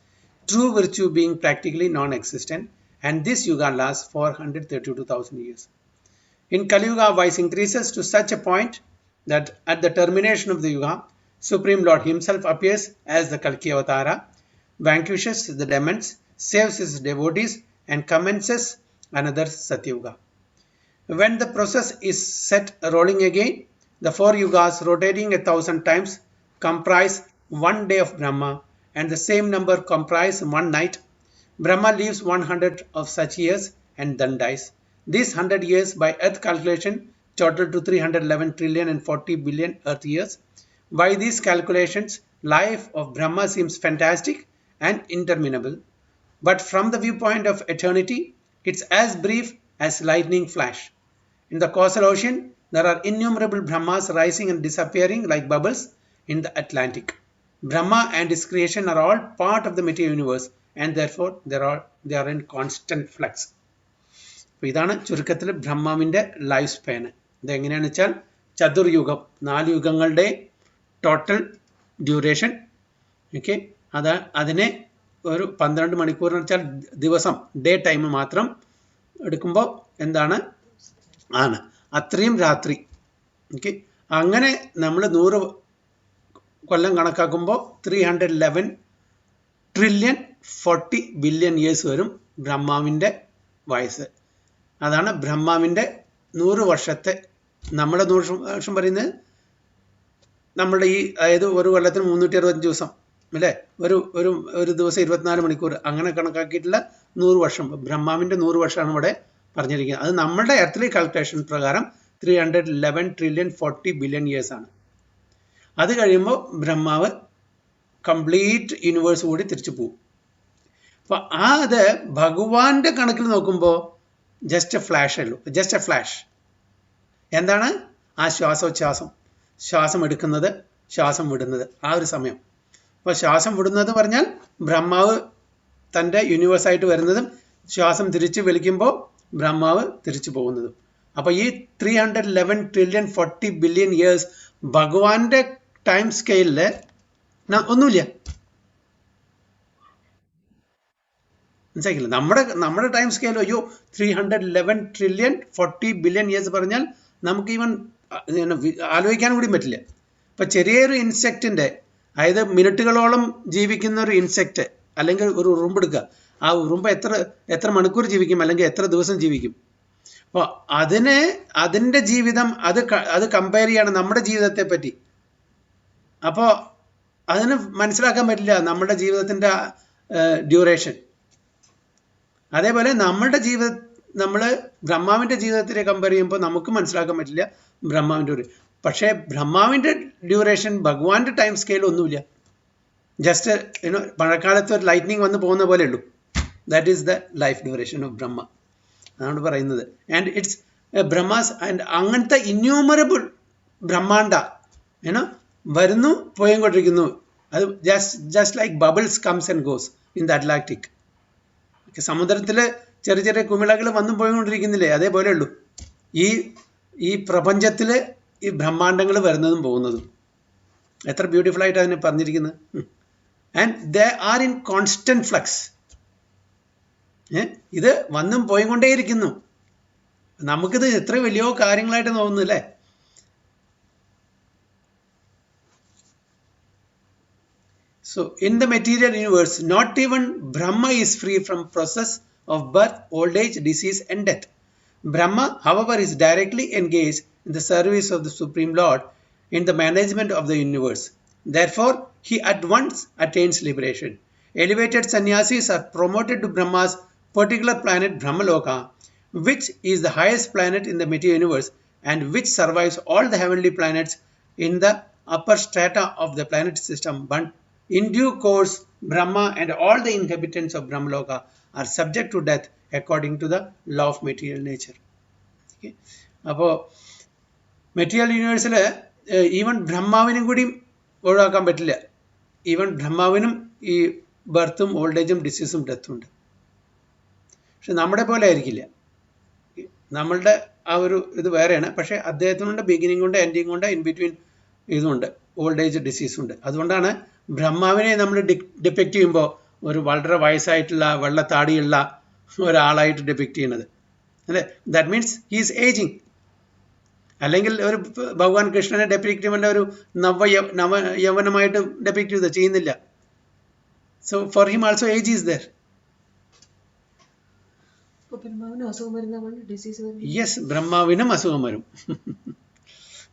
true virtue being practically non-existent, and this yuga lasts 432,000 years. In Kali Yuga, vice increases to such a point that at the termination of the yuga, Supreme Lord himself appears as the Kalki Avatara, vanquishes the demons, saves his devotees, and commences another Satyuga. When the process is set rolling again, the 4 yugas rotating 1,000 times comprise one day of Brahma, and the same number comprise one night. Brahma lives 100 of such years and then dies. These 100 years by earth calculation total to 311 trillion and 40 billion earth years. By these calculations, life of Brahma seems fantastic and interminable, but from the viewpoint of eternity, it's as brief as lightning flash. In the causal ocean, there are innumerable Brahmas rising and disappearing like bubbles in the Atlantic. Brahma and his creation are all part of the material universe, and therefore they are in constant flux. ഇതാണ് ചുരുക്കത്തിൽ ബ്രഹ്മാവിൻ്റെ ലൈഫ് സ്പാൻ. ഇതെങ്ങനെയാണെന്ന് വെച്ചാൽ ചതുർയുഗം, 4 യുഗങ്ങളുടെ ടോട്ടൽ ഡ്യൂറേഷൻ. ഓക്കെ. അതിനെ ഒരു 12 മണിക്കൂർ എന്ന് വെച്ചാൽ ദിവസം, ഡേ ടൈം മാത്രം എടുക്കുമ്പോൾ എന്താണ് ആണ് അത്രയും രാത്രി. ഓക്കെ, അങ്ങനെ നമ്മൾ 100 കൊല്ലം കണക്കാക്കുമ്പോൾ 311 ട്രില്യൺ 40 ബില്യൺ ഇയേഴ്സ് വരും ബ്രഹ്മാവിൻ്റെ വയസ്സ്. അതാണ് ബ്രഹ്മാവിൻ്റെ 100 വർഷത്തെ. നമ്മുടെ 100 വർഷം പറയുന്നത് നമ്മുടെ ഈ, അതായത് ഒരു കൊല്ലത്തിന് 365 ദിവസം അല്ലേ, ഒരു ദിവസം 24 മണിക്കൂർ അങ്ങനെ കണക്കാക്കിയിട്ടുള്ള 100 വർഷം. ബ്രഹ്മാവിൻ്റെ 100 വർഷമാണ് ഇവിടെ പറഞ്ഞിരിക്കുന്നത്. അത് നമ്മുടെ എർത്തിലെ കാൽക്കുലേഷൻ പ്രകാരം 311 ട്രില്യൺ 40 ബില്യൺ ഇയേഴ്സ് ആണ്. അത് കഴിയുമ്പോൾ ബ്രഹ്മാവ് കംപ്ലീറ്റ് യൂണിവേഴ്സ് കൂടി തിരിച്ചു പോകും. അപ്പോൾ അത് ഭഗവാന്റെ കണക്കിൽ നോക്കുമ്പോൾ ജസ്റ്റ് എ ഫ്ലാഷ് ഉള്ളൂ, ജസ്റ്റ് എ ഫ്ലാഷ്. എന്താണ് ആ ശ്വാസോച്ഛ്വാസം, ശ്വാസം എടുക്കുന്നത്, ശ്വാസം വിടുന്നത്, ആ ഒരു സമയം. അപ്പോൾ ശ്വാസം വിടുന്നത് പറഞ്ഞാൽ ബ്രഹ്മാവ് തൻ്റെ യൂണിവേഴ്സായിട്ട് വരുന്നതും ശ്വാസം തിരിച്ച് വലിക്കുമ്പോൾ ബ്രഹ്മാവ് തിരിച്ചു പോകുന്നതും. അപ്പോൾ ഈ 311 ട്രില്യൺ 40 ബില്യൺ ഇയേഴ്സ് ഭഗവാന്റെ ടൈം സ്കെയിലിൽ ഒന്നുമില്ല. മനസ്സിലാക്കില്ല? നമ്മുടെ ടൈം സ്കെയിൽ അയ്യോ 311 ട്രില്യൺ 40 ബില്യൺ ഇയേഴ്സ് പറഞ്ഞാൽ നമുക്ക് ഈവൻ ആലോചിക്കാൻ കൂടി പറ്റില്ല. ഇപ്പം ചെറിയൊരു ഇൻസെക്റ്റിൻ്റെ, അതായത് മിനിറ്റുകളോളം ജീവിക്കുന്ന ഒരു ഇൻസെക്റ്റ് അല്ലെങ്കിൽ ഒരു ഉറുമ്പെടുക്കുക, ആ ഉറുമ്പ് എത്ര മണിക്കൂർ ജീവിക്കും അല്ലെങ്കിൽ എത്ര ദിവസം ജീവിക്കും? അപ്പോൾ അതിൻ്റെ ജീവിതം അത് കമ്പയർ ചെയ്യാണ് നമ്മുടെ ജീവിതത്തെ പറ്റി. അപ്പോൾ അതിന് മനസ്സിലാക്കാൻ പറ്റില്ല നമ്മുടെ ജീവിതത്തിൻ്റെ ഡ്യൂറേഷൻ. അതേപോലെ നമ്മൾ ബ്രഹ്മാവിൻ്റെ ജീവിതത്തിനെ കമ്പയർ ചെയ്യുമ്പോൾ നമുക്ക് മനസ്സിലാക്കാൻ പറ്റില്ല ബ്രഹ്മാവിൻ്റെ ഒരു. പക്ഷേ ബ്രഹ്മാവിൻ്റെ ഡ്യൂറേഷൻ ഭഗവാന്റെ ടൈം സ്കെയിൽ ഒന്നുമില്ല. ജസ്റ്റ് മഴക്കാലത്ത് ഒരു ലൈറ്റ്നിങ് വന്ന് പോകുന്ന പോലെ ഉള്ളൂ. That is the life duration of Brahma. അതാണ് പറയുന്നത്. ആൻഡ് ഇറ്റ്സ് ബ്രഹ്മാസ് ആൻഡ് അങ്ങനത്തെ ഇന്യൂമറബിൾ ബ്രഹ്മാണ്ട വരുന്നു പോയിക്കൊണ്ടിരിക്കുന്നു. അത് just like bubbles comes and goes in the Atlantic. സമുദ്രത്തിൽ ചെറിയ ചെറിയ കുമിളകൾ വന്നും പോയിക്കൊണ്ടിരിക്കുന്നില്ലേ, അതേപോലെ ഉള്ളൂ ഈ പ്രപഞ്ചത്തിൽ ഈ ബ്രഹ്മാണ്ടങ്ങൾ വരുന്നതും പോകുന്നതും. എത്ര ബ്യൂട്ടിഫുൾ ആയിട്ട് അതിനെ പറഞ്ഞിരിക്കുന്നത്. And they are in constant flux. ഇത് വന്നും പോയിക്കൊണ്ടേയിരിക്കുന്നു. നമുക്കിത് എത്ര വലിയ കാര്യങ്ങളായിട്ട് തോന്നുന്നു അല്ലേ? So in the material universe, not even Brahma is free from process of birth, old age, disease and death. Brahma, however, is directly engaged in the service of the Supreme Lord in the management of the universe. Therefore, he at once attains liberation. Elevated sannyasis are promoted to Brahma's particular planet Brahmaloka, which is the highest planet in the material universe and which survives all the heavenly planets in the upper strata of the planet system. But in due course, Brahma and all the inhabitants of Brahmaloka are subject to death according to the law of material nature. Okay? അപ്പോൾ മെറ്റീരിയൽ യൂണിവേഴ്സിൽ ഈവൻ ബ്രഹ്മാവിനും കൂടി ഒഴിവാക്കാൻ പറ്റില്ല. ഈവൻ ബ്രഹ്മാവിനും ഈ ബർത്തും ഓൾഡ് ഏജും ഡിസീസും ഡെത്തും ഉണ്ട്. പക്ഷെ നമ്മുടെ പോലെ ആയിരിക്കില്ല. നമ്മളുടെ ആ ഒരു ഇത് വേറെയാണ്. പക്ഷേ അദ്ദേഹത്തിനുണ്ട് ബിഗിനിങ് ഉണ്ട്, എൻഡിങ് ഉണ്ട്, ഇൻ ബിറ്റ്വീൻ ഇതുണ്ട്, ഓൾഡ് ഏജ് ഡിസീസും ഉണ്ട്. അതുകൊണ്ടാണ് ബ്രഹ്മാവിനെ നമ്മൾ ഡിപ്പെക്റ്റ് ചെയ്യുമ്പോൾ ഒരു വളരെ വയസ്സായിട്ടുള്ള വെള്ളത്താടിയുള്ള ഒരാളായിട്ട് ഡിപ്പെക്റ്റ് ചെയ്യുന്നത് അല്ലേ? That means he's aging. അല്ലെങ്കിൽ ഒരു ഭഗവാൻ കൃഷ്ണനെ ഡെപ്പിക്റ്റ് ചെയ്യുമ്പോൾ ഒരു യൗവനമായിട്ട് ഡെപ്പിക്റ്റ് ചെയ്യുന്നില്ല. So for him also age is there. Yes, ബ്രഹ്മാവിനും അസുഖം വരും.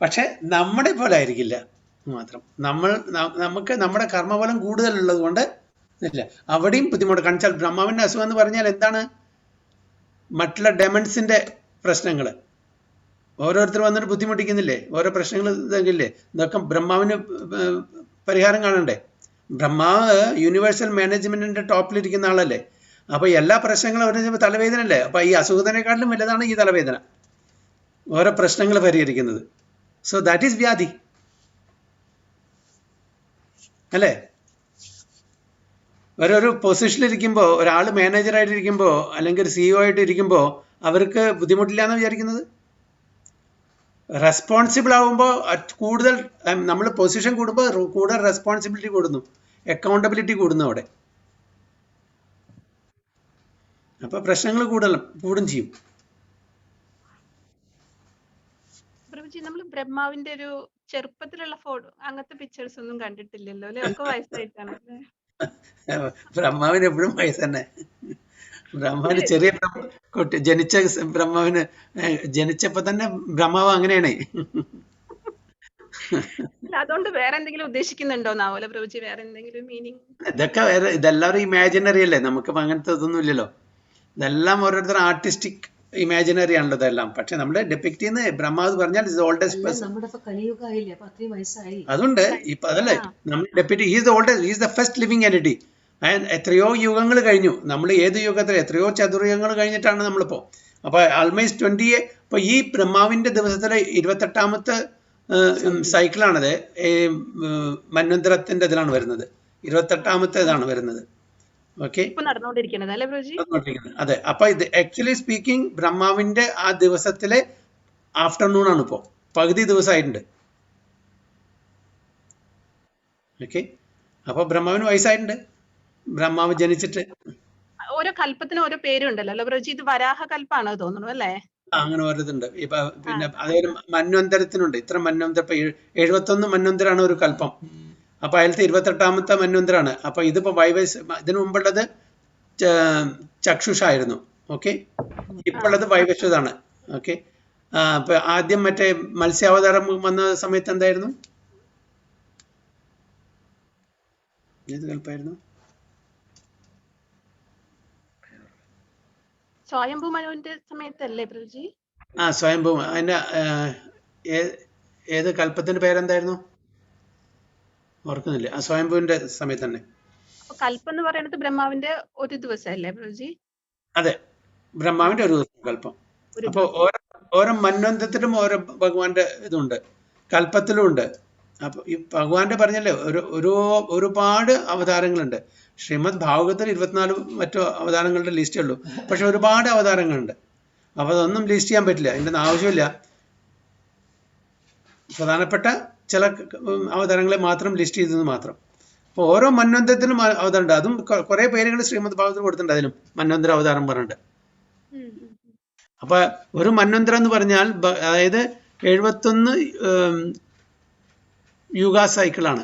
പക്ഷെ നമ്മുടെ പോലെ ആയിരിക്കില്ല മാത്രം. നമുക്ക് നമ്മുടെ കർമ്മഫലം കൂടുതലുള്ളത് കൊണ്ട് ഇല്ല, അവിടെയും ബുദ്ധിമുട്ട്. കാണിച്ചാൽ ബ്രഹ്മാവിൻ്റെ അസുഖം എന്ന് പറഞ്ഞാൽ എന്താണ്? മറ്റുള്ള ഡെമൺസിൻ്റെ പ്രശ്നങ്ങൾ ഓരോരുത്തർ വന്നിട്ട് ബുദ്ധിമുട്ടിക്കുന്നില്ലേ, ഓരോ പ്രശ്നങ്ങൾ ഇതെങ്കിലേ, ഇതൊക്കെ ബ്രഹ്മാവിന് പരിഹാരം കാണണ്ടേ? ബ്രഹ്മാവ് യൂണിവേഴ്സൽ മാനേജ്മെന്റിന്റെ ടോപ്പിലിരിക്കുന്ന ആളല്ലേ. അപ്പോൾ എല്ലാ പ്രശ്നങ്ങളും അവർ തലവേദന അല്ലേ. അപ്പോൾ ഈ അസുഖത്തിനെക്കാട്ടിലും വലുതാണ് ഈ തലവേദന, ഓരോ പ്രശ്നങ്ങൾ പരിഹരിക്കുന്നത്. സോ ദാറ്റ് ഈസ് വ്യാധി അല്ലേ? ഓരോരോ പൊസിഷനിലിരിക്കുമ്പോൾ, ഒരാൾ മാനേജറായിട്ടിരിക്കുമ്പോൾ അല്ലെങ്കിൽ ഒരു CEO ആയിട്ട് ഇരിക്കുമ്പോൾ അവർക്ക് ബുദ്ധിമുട്ടില്ല എന്ന് വിചാരിക്കുന്നത്. റെസ്പോൺസിബിൾ ആകുമ്പോൾ കൂടുതൽ നമ്മൾ പൊസിഷൻ കൂടുമ്പോൾ കൂടുതൽ റെസ്പോൺസിബിലിറ്റി കൂടുന്നു, അക്കൗണ്ടബിലിറ്റി കൂടുന്നു അവിടെ. അപ്പോൾ പ്രശ്നങ്ങൾ കൂടും ചെയ്യും. പ്രഭുജി, പ്രഭുജി നമ്മൾ ബ്രഹ്മാവിന്റെ ഒരു ചെറുപ്പത്തിലുള്ള ഫോട്ടോ അങ്ങനത്തെ പിക്ചേഴ്സ് ഒന്നും കണ്ടിട്ടില്ലല്ലോ അല്ലെ? ഒക്കെ വയസ്സായിട്ടാണല്ലേ? ബ്രഹ്മാവിന് എപ്പോഴും വയസ്സ് തന്നെ. ബ്രഹ്മാവിന് ചെറിയ കുട്ടി ജനിച്ച ബ്രഹ്മാവിന് ജനിച്ചപ്പോ തന്നെ ബ്രഹ്മാവ് അങ്ങനെയാണ്. അതുകൊണ്ട് വേറെ എന്തെങ്കിലും ഉദ്ദേശിക്കുന്നുണ്ടോന്നാവോലെ പ്രഭുജി? വേറെ എന്തെങ്കിലും മീനിങ്? ഇതൊക്കെ വേറെ, ഇതെല്ലാവരും ഇമാജിനറി അല്ലേ, നമുക്ക് അങ്ങനത്തെ ഇതൊന്നും ഇല്ലല്ലോ. ഇതെല്ലാം ഓരോരുത്തർ ആർട്ടിസ്റ്റിക് ഇമാജിനറി ആണല്ലോ ഇതെല്ലാം. പക്ഷെ നമ്മൾ ഡെപിക്ട് ചെയ്യുന്ന ബ്രഹ്മാവ് പറഞ്ഞാൽ ഇസ് ഓൾഡസ്റ്റ് പേഴ്സൺ. അതുകൊണ്ട് ഇപ്പൊ അതല്ലേ നമ്മൾ depict, is oldest, is the first living entity. എത്രയോ യുഗങ്ങൾ കഴിഞ്ഞു. നമ്മൾ ഏത് യുഗത്തിൽ എത്രയോ ചതുർയുഗങ്ങൾ കഴിഞ്ഞിട്ടാണ് നമ്മളിപ്പോ. അപ്പൊ ആൾമോസ്റ്റ് 20, ഇപ്പൊ ഈ ബ്രഹ്മാവിന്റെ ദിവസത്തിലെ 28ാമത്തെ സൈക്കിളാണത്. മന്വന്തരത്തിന്റെ ഇതിലാണ് വരുന്നത്. 28ാമത്തെ ഇതാണ് വരുന്നത്. ഓക്കെ, അതെ. അപ്പൊ ഇത് ആക്ച്വലി സ്പീക്കിംഗ് ബ്രഹ്മാവിന്റെ ആ ദിവസത്തിലെ ആഫ്റ്റർനൂൺ ആണ് ഇപ്പോ, പകുതി ദിവസമായിട്ടുണ്ട്. ഓക്കെ, അപ്പൊ ബ്രഹ്മാവിന് വയസ്സായിട്ടുണ്ട്, ബ്രഹ്മാവ് ജനിച്ചിട്ട്. ഓരോ കൽപ്പത്തിന് ഓരോ പേരുണ്ടല്ലോ അല്ലെ പ്രഭുജി? ഇത് വരാഹ കൽപ്പാണോ തോന്നുന്നു അല്ലേ? അങ്ങനെ ഓരോതുണ്ട്. ഇപ്പൊ പിന്നെ അതായത് മന്വന്തരത്തിനുണ്ട് ഇത്ര മന്വന്തരം. ഇപ്പൊ 71 മന്വന്തരാണ് ഒരു കൽപ്പം. അപ്പൊ അതിലത്തെ 28ാമത്തെ മന്വന്തരാണ്. അപ്പൊ ഇതിപ്പോ ഇതിനു മുമ്പുള്ളത് ചക്ഷുഷായിരുന്നു. ഓക്കെ, ഇപ്പോഴത് വൈവസ്വതാണ്. ഓക്കെ, അപ്പൊ ആദ്യം മറ്റേ മത്സ്യാവതാരം വന്ന സമയത്ത് എന്തായിരുന്നു, ഏത് കൽപ്പായിരുന്നു? സ്വയംഭൂ മനുവിന്റെ സമയത്തല്ലേ പ്രഭുജി? സ്വയംഭൂ. അതിന്റെ ഏത് കൽപ്പത്തിന്റെ പേരെന്തായിരുന്നു ഓർക്കുന്നില്ല. സ്വയംഭൂവിന്റെ സമയത്ത് തന്നെ. കൽപ്പം എന്ന് പറയുന്നത് ബ്രഹ്മാവിന്റെ ഒരു ദിവസമല്ലേ പ്രഭുജി? അതെ, ബ്രഹ്മാവിന്റെ ഒരു ദിവസം കൽപ്പം. അപ്പൊ ഓരോ മന്വന്തത്തിലും ഓരോ ഭഗവാന്റെ ഇതുണ്ട്, കൽപ്പത്തിലും ഉണ്ട്. അപ്പൊ ഈ ഭഗവാന്റെ പറഞ്ഞല്ലേ ഒരുപാട് അവതാരങ്ങളുണ്ട്. ശ്രീമദ് ഭാഗവതത്തിൽ 24 മറ്റു അവതാരങ്ങളുടെ ലിസ്റ്റേ ഉള്ളൂ. പക്ഷെ ഒരുപാട് അവതാരങ്ങളുണ്ട്. അപ്പൊ അതൊന്നും ലിസ്റ്റ് ചെയ്യാൻ പറ്റില്ല, അതിൻ്റെ ആവശ്യമില്ല. പ്രധാനപ്പെട്ട ചില അവതാരങ്ങളെ മാത്രം ലിസ്റ്റ് ചെയ്തത് മാത്രം. അപ്പോൾ ഓരോ മന്വന്തരത്തിനും അവതാരമുണ്ട്. അതും കുറെ പേരുകൾ ശ്രീമദ് ഭാഗവതത്തിൽ കൊടുത്തിട്ടുണ്ട്. അതിലും മന്വന്തര അവതാരം പറഞ്ഞിട്ടുണ്ട്. അപ്പൊ ഒരു മന്വന്തരം എന്ന് പറഞ്ഞാൽ അതായത് 71 യുഗ സൈക്കിളാണ്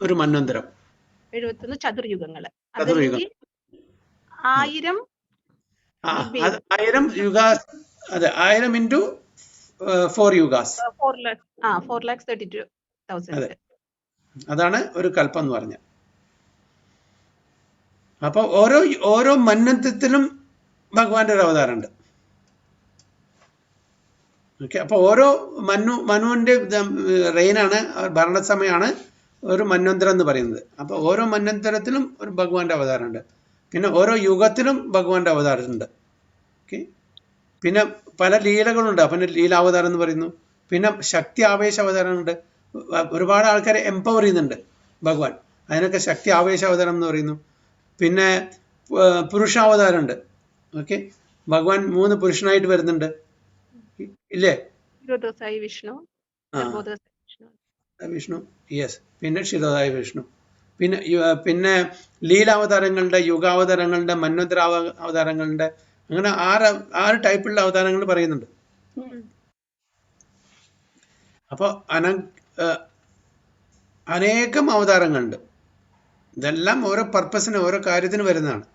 ഒരു മന്വന്തരം. 71 ചതുർയുഗങ്ങള്. ചതുർയുഗം. 1000 യുഗാസ്. അതെ, 1000 into 4 യുഗാസ്. 4,32,000. അതെ, അതാണ് ഒരു കൽപ്പം എന്ന് പറഞ്ഞ. അപ്പൊ ഓരോ മന്വന്തരത്തിലും ഭഗവാന്റെ ഒരു അവതാരമുണ്ട്. ഓക്കെ, അപ്പൊ ഓരോ മനുവിന്റെ റെയിനാണ്, ഭരണസമയമാണ് ഒരു മന്വന്തരം എന്ന് പറയുന്നത്. അപ്പൊ ഓരോ മന്വന്തരത്തിലും ഒരു ഭഗവാന്റെ അവതാരമുണ്ട്. പിന്നെ ഓരോ യുഗത്തിലും ഭഗവാന്റെ അവതാരമുണ്ട്. ഓക്കെ, പിന്നെ പല ലീലകളുണ്ട്. അപ്പം ലീലാവതാരം എന്ന് പറയുന്നു. പിന്നെ ശക്തി ആവേശ അവതാരമുണ്ട്. ഒരുപാട് ആൾക്കാരെ എംപവർ ചെയ്യുന്നുണ്ട് ഭഗവാൻ, അതിനൊക്കെ ശക്തി ആവേശ അവതാരം എന്ന് പറയുന്നു. പിന്നെ പുരുഷാവതാരമുണ്ട്. ഓക്കെ, ഭഗവാൻ 3 പുരുഷനായിട്ട് വരുന്നുണ്ട് ഇല്ലേ? വിഷ്ണു, യെസ്. പിന്നെ ക്ഷീരോദായ വിഷ്ണു. പിന്നെ ലീലാവതാരങ്ങളുടെ, യുഗാവതാരങ്ങളുടെ, മന്വന്തര അവതാരങ്ങളുടെ, അങ്ങനെ 6 ടൈപ്പുള്ള അവതാരങ്ങൾ പറയുന്നുണ്ട്. അപ്പോൾ അനേകം അവതാരങ്ങളുണ്ട്. ഇതെല്ലാം ഓരോ പർപ്പസിന്, ഓരോ കാര്യത്തിന് വരുന്നതാണ്.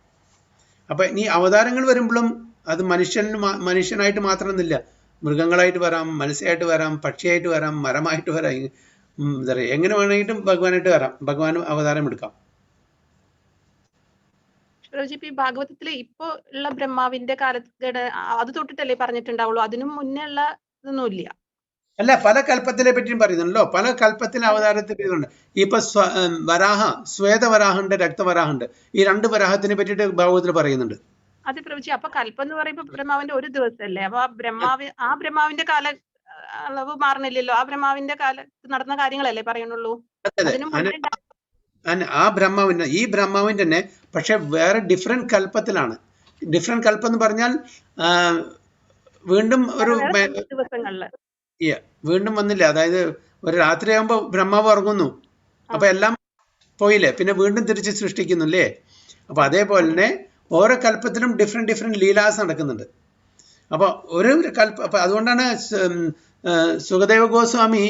അപ്പൊ ഈ അവതാരങ്ങൾ വരുമ്പോഴും അത് മനുഷ്യനായിട്ട് മാത്രമൊന്നുമില്ല. മൃഗങ്ങളായിട്ട് വരാം, മത്സ്യമായിട്ട് വരാം, പക്ഷിയായിട്ട് വരാം, മരമായിട്ട് വരാം, എന്താ പറയുക, എങ്ങനെ വേണമെങ്കിലും ഭഗവാനായിട്ട് വരാം. ഭഗവാൻ അവതാരം എടുക്കാം. ഭാഗവതത്തില് ഇപ്പൊ ഉള്ള ബ്രഹ്മാവിന്റെ കാലഘട്ട അത് തൊട്ടിട്ടല്ലേ പറഞ്ഞിട്ടുണ്ടാവുള്ളൂ? അതിനും മുന്നേ ഉള്ള ഇതൊന്നും ഇല്ല? അല്ല, പല കൽപ്പത്തിനെ പറ്റിയും പറയുന്നുണ്ടല്ലോ. പല കൽപ്പത്തിലെ അവതാരത്തെ പറ്റിയുണ്ട്. ഇപ്പൊ വരാഹ, ശ്വേതവരാഹുണ്ട്, രക്തവരാഹുണ്ട്. ഈ 2 വരാഹത്തിനെ പറ്റിയിട്ട് ഭാഗവതത്തിൽ പറയുന്നുണ്ട്. അതെ പ്രഭുജി, അപ്പൊ കൽപ്പം എന്ന് പറയുമ്പോ ബ്രഹ്മാവിന്റെ ഒരു ദിവസമല്ലേ? അപ്പൊ ബ്രഹ്മാവിന്റെ കാല അളവ് മാറണില്ലല്ലോ. ആ ബ്രഹ്മാവിന്റെ കാലത്ത് നടന്ന കാര്യങ്ങളല്ലേ പറയണുള്ളൂ? ആ ബ്രഹ്മാവിന്റെ, ഈ ബ്രഹ്മാവിന്റെ തന്നെ, പക്ഷെ വേറെ ഡിഫറെന്റ് കൽപ്പത്തിലാണ്. ഡിഫറെന്റ് കൽപ്പം എന്ന് പറഞ്ഞാൽ വീണ്ടും ഒരു വീണ്ടും വന്നില്ല. അതായത് ഒരു രാത്രിയാകുമ്പോ ബ്രഹ്മാവ് ഉറങ്ങുന്നു, അപ്പൊ എല്ലാം പോയില്ലേ, പിന്നെ വീണ്ടും തിരിച്ച് സൃഷ്ടിക്കുന്നില്ലേ. അപ്പൊ അതേപോലെ തന്നെ ഓരോ കൽപ്പത്തിലും ഡിഫറെന്റ് ലീലാസ് നടക്കുന്നുണ്ട്. അപ്പൊ ഒരു അപ്പൊ അതുകൊണ്ടാണ് സുഖദേവ ഗോസ്വാമി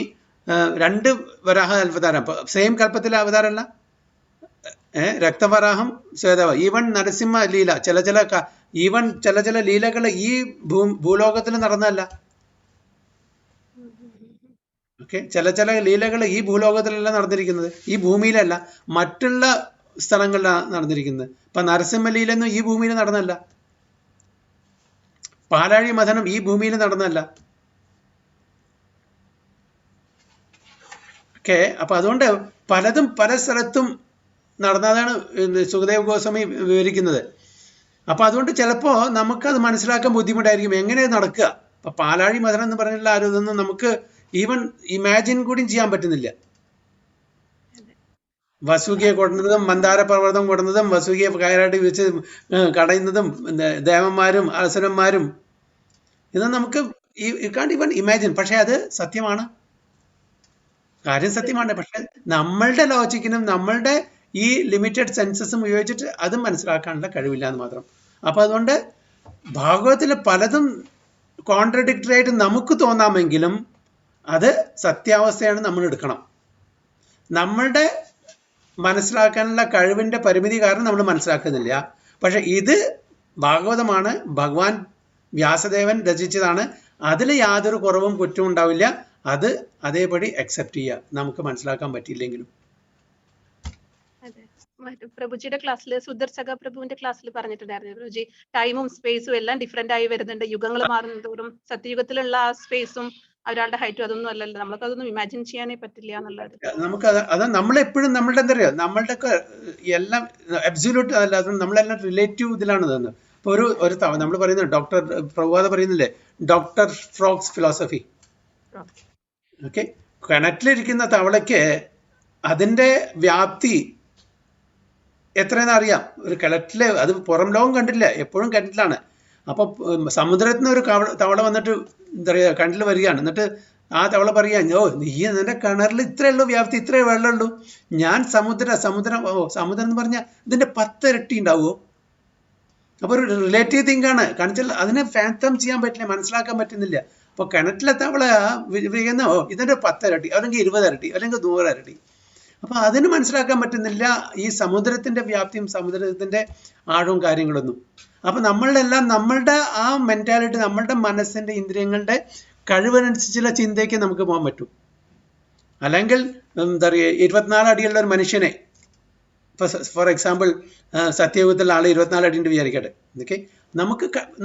2 വരാഹ അവതാരം, സെയിം കൽപ്പത്തിലെ അവതാരമല്ല, രക്തവരാഹം ശ്വേതവ. ഈവൻ നരസിംഹ ലീല ഈവൻ ചില ലീലകൾ ഈ ഭൂലോകത്തിൽ നടന്നതല്ല. ഓക്കെ, ചില ലീലകൾ ഈ ഭൂലോകത്തിലല്ല നടന്നിരിക്കുന്നത്, ഈ ഭൂമിയിലല്ല, മറ്റുള്ള സ്ഥലങ്ങളിലാണ് നടന്നിരിക്കുന്നത്. ഇപ്പൊ നരസിംഹ ലീലൊന്നും ഈ ഭൂമിയിൽ നടന്നല്ല, പാലാഴി മഥനം ഈ ഭൂമിയിൽ നടന്നല്ല. ഓക്കെ, അപ്പൊ അതുകൊണ്ട് പലതും പല സ്ഥലത്തും നടന്നതാണ് സുഖദേവ് ഗോസ്വാമി വിവരിക്കുന്നത്. അപ്പൊ അതുകൊണ്ട് ചിലപ്പോ നമുക്കത് മനസ്സിലാക്കാൻ ബുദ്ധിമുട്ടായിരിക്കും, എങ്ങനെ നടക്കുക. അപ്പൊ പാലാഴി മഥനം എന്ന് പറഞ്ഞുള്ള ആരും ഇതൊന്നും നമുക്ക് ഈവൻ ഇമാജിൻ കൂടി ചെയ്യാൻ പറ്റുന്നില്ല. വസുകിയെ കൊടുന്നതും മന്ദാര പർവ്വതം കൊടുന്നതും വസുകിയെ കയറായിട്ട് വെച്ച് കടയുന്നതും ദേവന്മാരും അസുരന്മാരും, ഇത് നമുക്ക് ഈവൻ ഇമാജിൻ. പക്ഷെ അത് സത്യമാണ്, കാര്യം സത്യമാണ്. പക്ഷെ നമ്മളുടെ ലോജിക്കിനും നമ്മളുടെ ഈ ലിമിറ്റഡ് സെൻസസും ഉപയോഗിച്ചിട്ട് അത് മനസ്സിലാക്കാനുള്ള കഴിവില്ല എന്ന് മാത്രം. അപ്പൊ അതുകൊണ്ട് ഭാഗവതത്തിൽ പലതും കോൺട്രഡിക്ടറി ആയിട്ട് നമുക്ക് തോന്നാമെങ്കിലും അത് സത്യാവസ്ഥയാണ് നമ്മൾ എടുക്കണം. നമ്മളുടെ മനസ്സിലാക്കാനുള്ള കഴിവിന്റെ പരിമിതി കാരണം നമ്മൾ മനസ്സിലാക്കുന്നില്ല. പക്ഷെ ഇത് ഭാഗവതമാണ്, ഭഗവാൻ വ്യാസദേവൻ രചിച്ചതാണ്, അതിൽ യാതൊരു കുറവും കുറ്റവും ഉണ്ടാവില്ല. അത് അതേപടി അക്സെപ്റ്റ് ചെയ്യുക, നമുക്ക് മനസ്സിലാക്കാൻ പറ്റിയില്ലെങ്കിലും. പ്രഭുജിയുടെ ക്ലാസ്സിൽ, സുദർശക പ്രഭുവിന്റെ ക്ലാസ്സിൽ പറഞ്ഞിട്ടുണ്ടായിരുന്നു പ്രഭുജി, ടൈമും സ്പേസും എല്ലാം ഡിഫറെന്റ് ആയി വരുന്നുണ്ട്. യുഗങ്ങൾ മാറുന്നതോറും സത്യയുഗത്തിലുള്ള ആ സ്പേസും ഒരാളുടെ ഹൈറ്റും അതൊന്നും അല്ലല്ലോ, നമ്മൾക്ക് അതൊന്നും ഇമാജിൻ ചെയ്യാനേ പറ്റില്ല എന്നുള്ളത്. നമുക്ക് അത് നമ്മളെപ്പോഴും നമ്മളുടെ എന്താ പറയുക, നമ്മളുടെ ഒക്കെ എല്ലാം അബ്സല്യൂട്ട് അല്ല, നമ്മളെല്ലാം റിലേറ്റീവ് ഇതിലാണ് തന്നെ. ഇപ്പൊ ഒരു നമ്മൾ പറയുന്നത് ഡോക്ടർ പ്രഭാത പറയുന്നില്ലേ, ഡോക്ടർ ഫ്രോക്സ് ഫിലോസഫി. ഓക്കെ, കിണറ്റിലിരിക്കുന്ന തവളയ്ക്ക് അതിന്റെ വ്യാപ്തി എത്രയെന്ന് അറിയാം. ഒരു കിണറ്റില് അത് പുറം ലോകം കണ്ടില്ല, എപ്പോഴും കിണറ്റിലാണ്. അപ്പൊ സമുദ്രത്തിൽ നിന്ന് ഒരു തവള വന്നിട്ട് എന്താ പറയുക കിണറ്റിൽ വരികയാണ്, എന്നിട്ട് ആ തവള പറയാ, നീ നിന്റെ കിണറിൽ ഇത്രയുള്ളൂ വ്യാപ്തി, ഇത്രേ വെള്ളമുള്ളൂ, ഞാൻ സമുദ്രം എന്ന് പറഞ്ഞാൽ ഇതിന്റെ 10 ഇരട്ടി ഉണ്ടാവുമോ? അപ്പൊ ഒരു റിലേറ്റീവ് തിങ്കാണ്, കാണിച്ചാൽ അതിനെ ഫാത്തം ചെയ്യാൻ പറ്റില്ല, മനസ്സിലാക്കാൻ പറ്റുന്നില്ല. അപ്പൊ കിണറ്റിലെ തവള ഇതിന്റെ 10 ഇരട്ടി, അല്ലെങ്കിൽ 20 ഇരട്ടി, അല്ലെങ്കിൽ 100 ഇരട്ടി. അപ്പൊ അതിന് മനസ്സിലാക്കാൻ പറ്റുന്നില്ല ഈ സമുദ്രത്തിന്റെ വ്യാപ്തിയും സമുദ്രത്തിന്റെ ആഴവും കാര്യങ്ങളൊന്നും. അപ്പൊ നമ്മളെല്ലാം നമ്മളുടെ ആ മെന്റാലിറ്റി, നമ്മളുടെ മനസ്സിന്റെ ഇന്ദ്രിയങ്ങളുടെ കഴിവനുസരിച്ചുള്ള ചിന്തയ്ക്ക് നമുക്ക് പോകാൻ പറ്റും. അല്ലെങ്കിൽ എന്താ പറയുക, 24 അടിയുള്ള ഒരു മനുഷ്യനെ, ഫോർ എക്സാമ്പിൾ സത്യയുഗത്തിലുള്ള ആൾ 24 അടി ഉണ്ട് വിചാരിക്കട്ടെ. ഓക്കെ,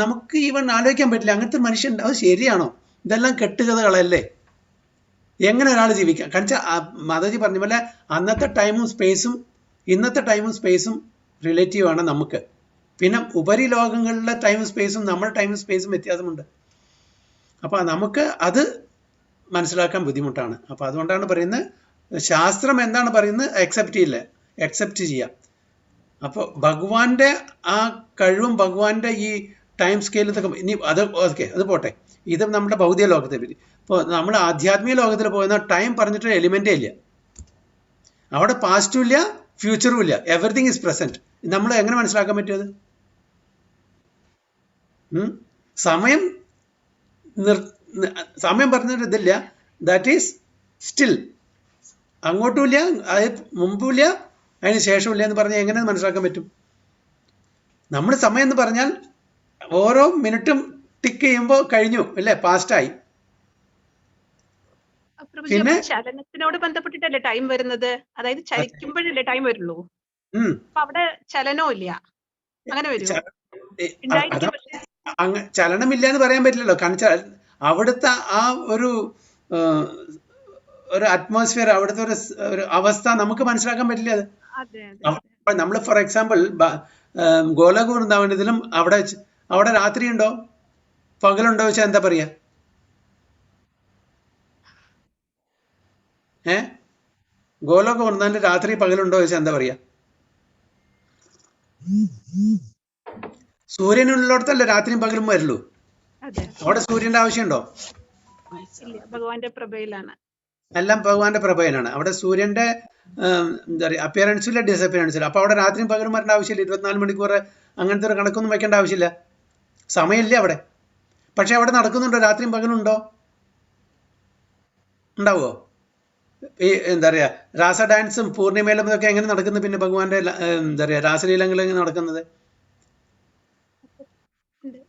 നമുക്ക് ഈവൻ ആലോചിക്കാൻ പറ്റില്ല അങ്ങനത്തെ മനുഷ്യൻ. അത് ശരിയാണോ? ഇതെല്ലാം കെട്ടുകഥകളല്ലേ? എങ്ങനെ ഒരാൾ ജീവിക്കാം? കാരണം മാതാജി പറഞ്ഞ പോലെ അന്നത്തെ ടൈമും സ്പേസും ഇന്നത്തെ ടൈമും സ്പേസും റിലേറ്റീവ് ആണ് നമുക്ക്. പിന്നെ ഉപരിലോകങ്ങളിലെ ടൈമും സ്പേസും നമ്മുടെ ടൈമും സ്പേസും വ്യത്യാസമുണ്ട്. അപ്പൊ നമുക്ക് അത് മനസ്സിലാക്കാൻ ബുദ്ധിമുട്ടാണ്. അപ്പൊ അതുകൊണ്ടാണ് പറയുന്നത്, ശാസ്ത്രം എന്താണ് പറയുന്നത് അക്സെപ്റ്റ് ചെയ്യാം. അപ്പോൾ ഭഗവാന്റെ ആ കഴിവും ഭഗവാന്റെ ഈ ടൈം സ്കെയിൽ ഇതൊക്കെ ഇനി അത് പോട്ടെ, ഇത് നമ്മുടെ ഭൗതിക ലോകത്തെ പറ്റി. ഇപ്പോൾ നമ്മൾ ആധ്യാത്മിക ലോകത്തിൽ പോകുന്ന ടൈം പറഞ്ഞിട്ട് എലിമെന്റേ ഇല്ല, അവിടെ പാസ്റ്റും ഇല്ല ഫ്യൂച്ചറും ഇല്ല, എവറിത്തിങ് ഈസ് പ്രസന്റ്. നമ്മൾ എങ്ങനെ മനസ്സിലാക്കാൻ പറ്റുമത്? സമയം പറഞ്ഞിട്ട് ഇതില്ല, ദാറ്റ് ഈസ് സ്റ്റിൽ, അങ്ങോട്ടും ഇല്ല, അത് മുമ്പും ഇല്ല, അതിന് ശേഷമില്ല എന്ന് പറഞ്ഞാൽ എങ്ങനെ മനസ്സിലാക്കാൻ പറ്റും? നമ്മൾ സമയം എന്ന് പറഞ്ഞാൽ ഓരോ മിനിറ്റും ടിക്ക് ചെയ്യുമ്പോൾ കഴിഞ്ഞു അല്ലേ, പാസ്റ്റായി. പിന്നെ ചലനത്തിനോട് ബന്ധപ്പെട്ടിട്ടല്ലേ ടൈം വരുന്നത്? അതായത് ചലിക്കുമ്പോഴല്ലേ ടൈം വരുള്ളൂ. അപ്പൊ അവിടെ ചലനവും ഇല്ല, അങ്ങനെ വരും. ചലനമില്ല എന്ന് പറയാൻ പറ്റില്ലല്ലോ, കാരണം അവിടുത്തെ ആ ഒരു അറ്റ്മോസ്ഫിയർ, അവിടുത്തെ ഒരു അവസ്ഥ നമുക്ക് മനസ്സിലാക്കാൻ പറ്റില്ല. അത് നമ്മൾ ഫോർ എക്സാമ്പിൾ ഗോലോക വൃന്ദാവനത്തിലും അവിടെ രാത്രി ഉണ്ടോ പകലുണ്ടോ വെച്ചാൽ എന്താ പറയാ? ഗോലോക വൃന്ദാവനത്തിൽ രാത്രി പകലുണ്ടോ വെച്ചാൽ എന്താ പറയാ? സൂര്യനുള്ളിടത്തല്ലേ രാത്രിയും പകലും വരുള്ളൂ. അവിടെ സൂര്യന്റെ ആവശ്യമുണ്ടോ? ഭഗവാന്റെ പ്രഭയിലാണ്, എല്ലാം ഭഗവാന്റെ പ്രഭയിലാണ്. അവിടെ സൂര്യന്റെ എന്താ പറയുക അപ്പിയറൻസില്ല ഡിസപ്പിയറൻസില്ല. അപ്പൊ അവിടെ രാത്രിയും പകലും വരേണ്ട ആവശ്യമില്ല. 24 മണിക്കൂർ അങ്ങനത്തെ ഒരു കണക്കൊന്നും വെക്കേണ്ട ആവശ്യമില്ല, സമയമില്ല അവിടെ. പക്ഷെ അവിടെ നടക്കുന്നുണ്ടോ? രാത്രിയും പകലുണ്ടോ? ഉണ്ടാവുമോ? ഈ എന്താ പറയുക രാസ ഡാൻസും പൂർണിമയിലും ഇതൊക്കെ എങ്ങനെ നടക്കുന്നത്? പിന്നെ ഭഗവാന്റെ എന്താ പറയുക രാസലീലങ്ങൾ എങ്ങനെ നടക്കുന്നത്? ഉണ്ട്.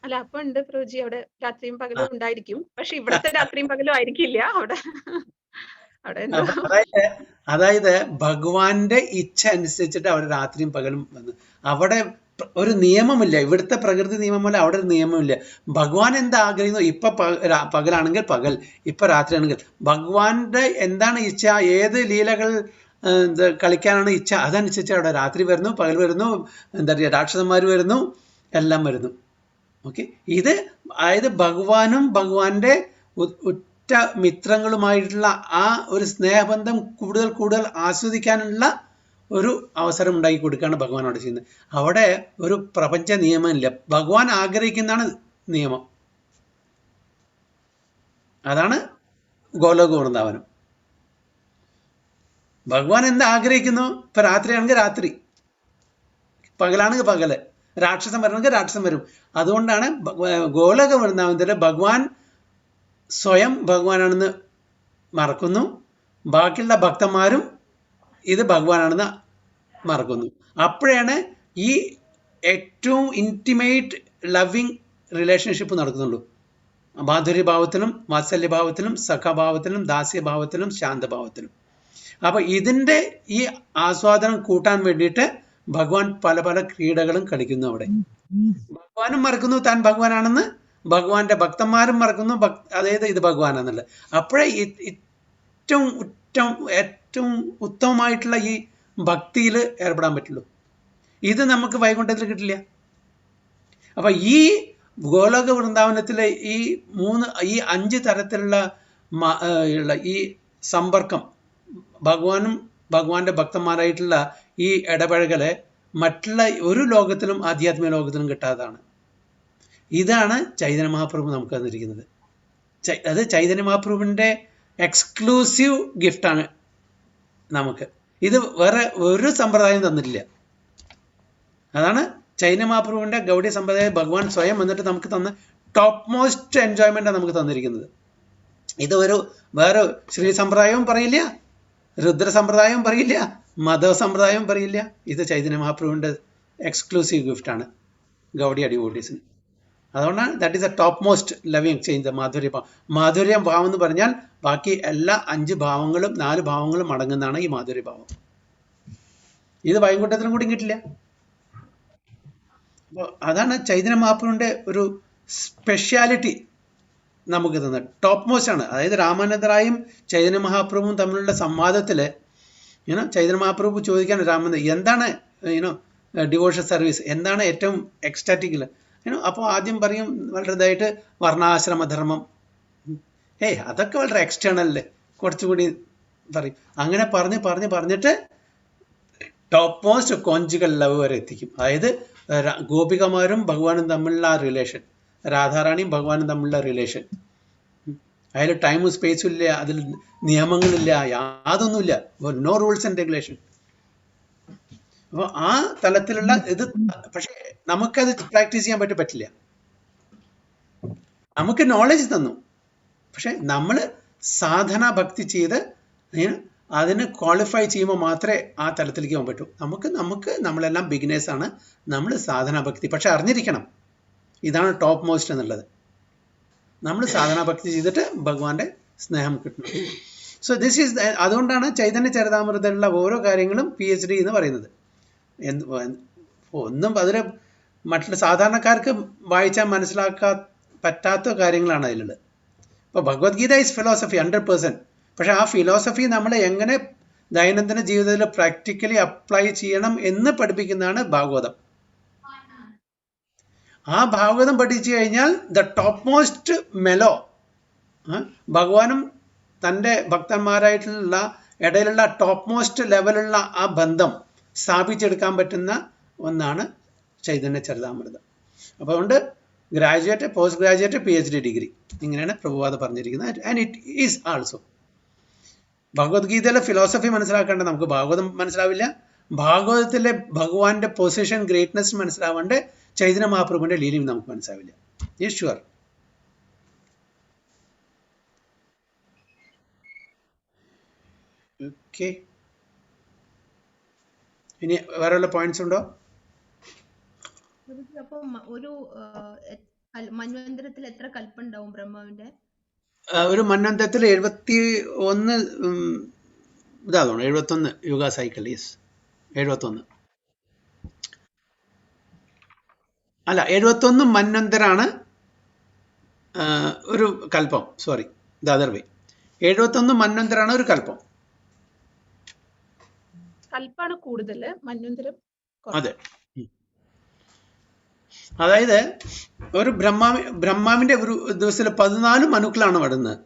അല്ല അപ്പൊ ഉണ്ട് പ്രഭുജി, അവിടെ രാത്രിയും പകലും ഉണ്ടായിരിക്കും. പക്ഷെ ഇവിടത്തെ രാത്രിയും പകലും ആയിരിക്കില്ല അവിടെ. അവിടെ അതായത് ഭഗവാന്റെ ഇച്ഛ അനുസരിച്ചിട്ട് അവിടെ രാത്രിയും പകലും വന്നു. അവിടെ ഒരു നിയമമില്ല. ഇവിടുത്തെ പ്രകൃതി നിയമം പോലെ അവിടെ ഒരു നിയമമില്ല. ഭഗവാൻ എന്താ ആഗ്രഹിക്കുന്നു? ഇപ്പൊ പകലാണെങ്കിൽ പകൽ, ഇപ്പൊ രാത്രിയാണെങ്കിൽ ഭഗവാന്റെ എന്താണ് ഇച്ഛ, ഏത് ലീലകൾ കളിക്കാനാണ് ഇച്ഛ, അതനുസരിച്ച് അവിടെ രാത്രി വരുന്നു, പകൽ വരുന്നു, എന്താ പറയുക രാക്ഷസന്മാർ വരുന്നു, എല്ലാം വരുന്നു. ഓക്കെ, ഇത് അതായത് ഭഗവാനും ഭഗവാന്റെ ഉറ്റ മിത്രങ്ങളുമായിട്ടുള്ള ആ ഒരു സ്നേഹബന്ധം കൂടുതൽ കൂടുതൽ ആസ്വദിക്കാനുള്ള ഒരു അവസരം ഉണ്ടാക്കി കൊടുക്കുകയാണ് ഭഗവാൻ അവിടെ ചെയ്യുന്നത്. അവിടെ ഒരു പ്രപഞ്ച നിയമമില്ല. ഭഗവാൻ ആഗ്രഹിക്കുന്നതാണ് നിയമം. അതാണ് ഗോലോക വൃന്ദാവനം. ഭഗവാൻ എന്താ ആഗ്രഹിക്കുന്നു? ഇപ്പൊ രാത്രിയാണെങ്കിൽ രാത്രി, പകലാണെങ്കിൽ പകല്, രാക്ഷസം വരണമെങ്കിൽ രാക്ഷസം വരും. അതുകൊണ്ടാണ് ഗോലോക വൃന്ദാവനത്തില് ഭഗവാൻ സ്വയം ഭഗവാനാണെന്ന് മറക്കുന്നു, ബാക്കിയുള്ള ഭക്തന്മാരും ഇത് ഭഗവാനാണെന്ന് മറക്കുന്നു. അപ്പോഴാണ് ഈ ഏറ്റവും ഇൻറ്റിമേറ്റ് ലവിങ് റിലേഷൻഷിപ്പ് നടക്കുന്നുള്ളൂ. മാധുര്യഭാവത്തിലും വാത്സല്യഭാവത്തിലും സഖഭാവത്തിലും ദാസ്യഭാവത്തിലും ശാന്തഭാവത്തിലും. അപ്പൊ ഇതിന്റെ ഈ ആസ്വാദനം കൂട്ടാൻ വേണ്ടിയിട്ട് ഭഗവാൻ പല പല ക്രീഡകളും കളിക്കുന്നു. അവിടെ ഭഗവാനും മറക്കുന്നു താൻ ഭഗവാനാണെന്ന്, ഭഗവാന്റെ ഭക്തന്മാരും മറക്കുന്നു അതായത് ഇത് ഭഗവാനാണെന്നുള്ളത്. അപ്പോഴേ ഏറ്റവും ഉത്തമമായിട്ടുള്ള ഈ ഭക്തിയിൽ ഏർപ്പെടാൻ പറ്റുള്ളൂ. ഇത് നമുക്ക് വൈകുണ്ഠത്തിൽ കിട്ടില്ല. അപ്പൊ ഈ ഗോലോക വൃന്ദാവനത്തിലെ ഈ 5 തരത്തിലുള്ള ഈ സമ്പർക്കം, ഭഗവാനും ഭഗവാന്റെ ഭക്തന്മാരായിട്ടുള്ള ഈ ഇടപഴകല് മറ്റുള്ള ഒരു ലോകത്തിലും ആധ്യാത്മിക ലോകത്തിലും കിട്ടാത്തതാണ്. ഇതാണ് ചൈതന്യ മഹാപ്രഭു നമുക്ക് തന്നിരിക്കുന്നത്. അത് ചൈതന്യ മഹാപ്രഭുവിന്റെ എക്സ്ക്ലൂസീവ് ഗിഫ്റ്റാണ് നമുക്ക്. ഇത് വേറെ ഒരു സമ്പ്രദായം തന്നിട്ടില്ല. അതാണ് ചൈതന്യ മഹാപ്രഭുവിന്റെ ഗൗഡി സമ്പ്രദായം ഭഗവാൻ സ്വയം വന്നിട്ട് നമുക്ക് തന്ന ടോപ്പ് മോസ്റ്റ് എൻജോയ്മെന്റാണ് നമുക്ക് തന്നിരിക്കുന്നത്. ഇത് വേറെ ശ്രീ സമ്പ്രദായവും പറയില്ല, രുദ്ര സമ്പ്രദായവും പറയില്ല, മധവ സമ്പ്രദായവും പറയില്ല. ഇത് ചൈതന്യ മഹാപ്രഭുവിന്റെ എക്സ്ക്ലൂസീവ് ഗിഫ്റ്റാണ് ഗൗഡി ഡിവോട്ടീസിന്. അതുകൊണ്ടാണ് that is A top most loving exchange. മാധുര്യം ഭാവം എന്ന് പറഞ്ഞാൽ ബാക്കി എല്ലാ 5 ഭാവങ്ങളും 4 ഭാവങ്ങളും അടങ്ങുന്നതാണ് ഈ മാധുര്യഭാവം. ഇത് വൈകുണ്ഠത്തിനും കൂടി കിട്ടില്ല. അപ്പോൾ അതാണ് ചൈതന്യ മഹാപ്രഭുവിന്റെ ഒരു സ്പെഷ്യാലിറ്റി നമുക്ക് തന്നത്. ടോപ്പ് മോസ്റ്റ് ആണ്. അതായത് രാമാനന്ദറായും ചൈതന്യ മഹാപ്രഭുവും തമ്മിലുള്ള സംവാദത്തില് ചൈതന്യ മഹാപ്രഭു ചോദിക്കാണ് രാമാനന്ദ എന്താണ് ഡിവോഷൻ സർവീസ്, എന്താണ് ഏറ്റവും എക്സ്റ്റാറ്റിക്കില്. അപ്പോൾ ആദ്യം പറയും വളരെ ഇതായിട്ട് വർണ്ണാശ്രമധർമ്മം, അതൊക്കെ വളരെ എക്സ്റ്റേണല്ലേ, കുറച്ചുകൂടി പറയും. അങ്ങനെ പറഞ്ഞിട്ട് ടോപ്പ് മോസ്റ്റ് കോഞ്ചുകൾ ലവ് വരെ എത്തിക്കും. അതായത് ഗോപികമാരും ഭഗവാനും തമ്മിലുള്ള ആ റിലേഷൻ, രാധാറാണിയും ഭഗവാനും തമ്മിലുള്ള റിലേഷൻ, അതിൽ ടൈമും സ്പേസും ഇല്ല, അതിൽ നിയമങ്ങളില്ല, യാതൊന്നുമില്ല, നോ റൂൾസ് ആൻഡ് റെഗുലേഷൻ. അപ്പോൾ ആ തലത്തിലുള്ള ഇത് പക്ഷെ നമുക്കത് പ്രാക്ടീസ് ചെയ്യാൻ പറ്റില്ല. നമുക്ക് നോളജ് തന്നു, പക്ഷെ നമ്മൾ സാധന ഭക്തി ചെയ്ത് അതിന് ക്വാളിഫൈ ചെയ്യുമ്പോൾ മാത്രമേ ആ തലത്തിലേക്ക് പോകാൻ പറ്റൂ. നമ്മളെല്ലാം ബിഗിനേഴ്സ് ആണ്, നമ്മൾ സാധന ഭക്തി പക്ഷെ അറിഞ്ഞിരിക്കണം ഇതാണ് ടോപ്പ് മോസ്റ്റ് എന്നുള്ളത്. നമ്മൾ സാധന ഭക്തി ചെയ്തിട്ട് ഭഗവാന്റെ സ്നേഹം കിട്ടണം. സോ ദിസ് ഈസ്, അതുകൊണ്ടാണ് ചൈതന്യ ചരിതാമൃതത്തിലുള്ള ഓരോ കാര്യങ്ങളും PhD എന്ന് പറയുന്നത്. ഒന്നും അതിൽ മറ്റുള്ള സാധാരണക്കാർക്ക് വായിച്ചാൽ മനസ്സിലാക്കാൻ പറ്റാത്ത കാര്യങ്ങളാണ് അതിലുള്ളത്. ഇപ്പോൾ ഭഗവത്ഗീത ഈസ് ഫിലോസഫി 100%. പക്ഷെ ആ ഫിലോസഫി നമ്മൾ എങ്ങനെ ദൈനംദിന ജീവിതത്തിൽ പ്രാക്ടിക്കലി അപ്ലൈ ചെയ്യണം എന്ന് പഠിപ്പിക്കുന്നതാണ് ഭാഗവതം. ആ ഭാഗവതം പഠിച്ചു കഴിഞ്ഞാൽ ദ ടോപ്പ് മോസ്റ്റ് മെലോ, ഭഗവാനും തൻ്റെ ഭക്തന്മാരായിട്ടുള്ള ഇടയിലുള്ള ടോപ്പ് മോസ്റ്റ് ലെവലുള്ള ആ ബന്ധം സ്ഥാപിച്ചെടുക്കാൻ പറ്റുന്ന ഒന്നാണ് ചൈതന്യ ചരിതാമൃതം. അപ്പോൾ അതുകൊണ്ട് graduate, post graduate, PhD degree, ഇങ്ങനെയാണ് പ്രഭുപാദ പറഞ്ഞിരിക്കുന്നത്. And it is also. ഭഗവത്ഗീതയിലെ ഫിലോസഫി മനസ്സിലാക്കേണ്ട നമുക്ക് ഭാഗവതം മനസ്സിലാവില്ല, ഭാഗവതത്തിലെ ഭഗവാന്റെ പൊസിഷൻ ഗ്രേറ്റ്നെസ് മനസ്സിലാവേണ്ട ചൈതന്യ മഹാപ്രഭുവിന്റെ ലീലയും നമുക്ക് മനസ്സിലാവില്ല. Is sure. ഓക്കെ, ഇനി വേറെ വല്ല പോയിന്റ്സ് ഉണ്ടോ? പ്രഭുജി അപ്പൊ ഒരു മന്വന്തരത്തിൽ എത്ര കൽപ്പുണ്ടാവും ബ്രഹ്മാവിന്റെ? ഒരു മന്വന്തരത്തിൽ 71 ഇതാകണം, 71 യുഗ സൈക്കിൾ. യെസ്, 71 അല്ല, 71 മന്വന്തരാണ് ഒരു കൽപ്പം. Sorry, the other way. 71 മന്വന്തരാണ് ഒരു കൽപ്പം. കൽപ്പാണ് കൂടുതൽ, മന്വന്തരം കുറവ്. അതെ. അതായത് ഒരു ബ്രഹ്മാവിന്റെ ഒരു ദിവസത്തിൽ 14 മനുക്കളാണ് വരുന്നത്,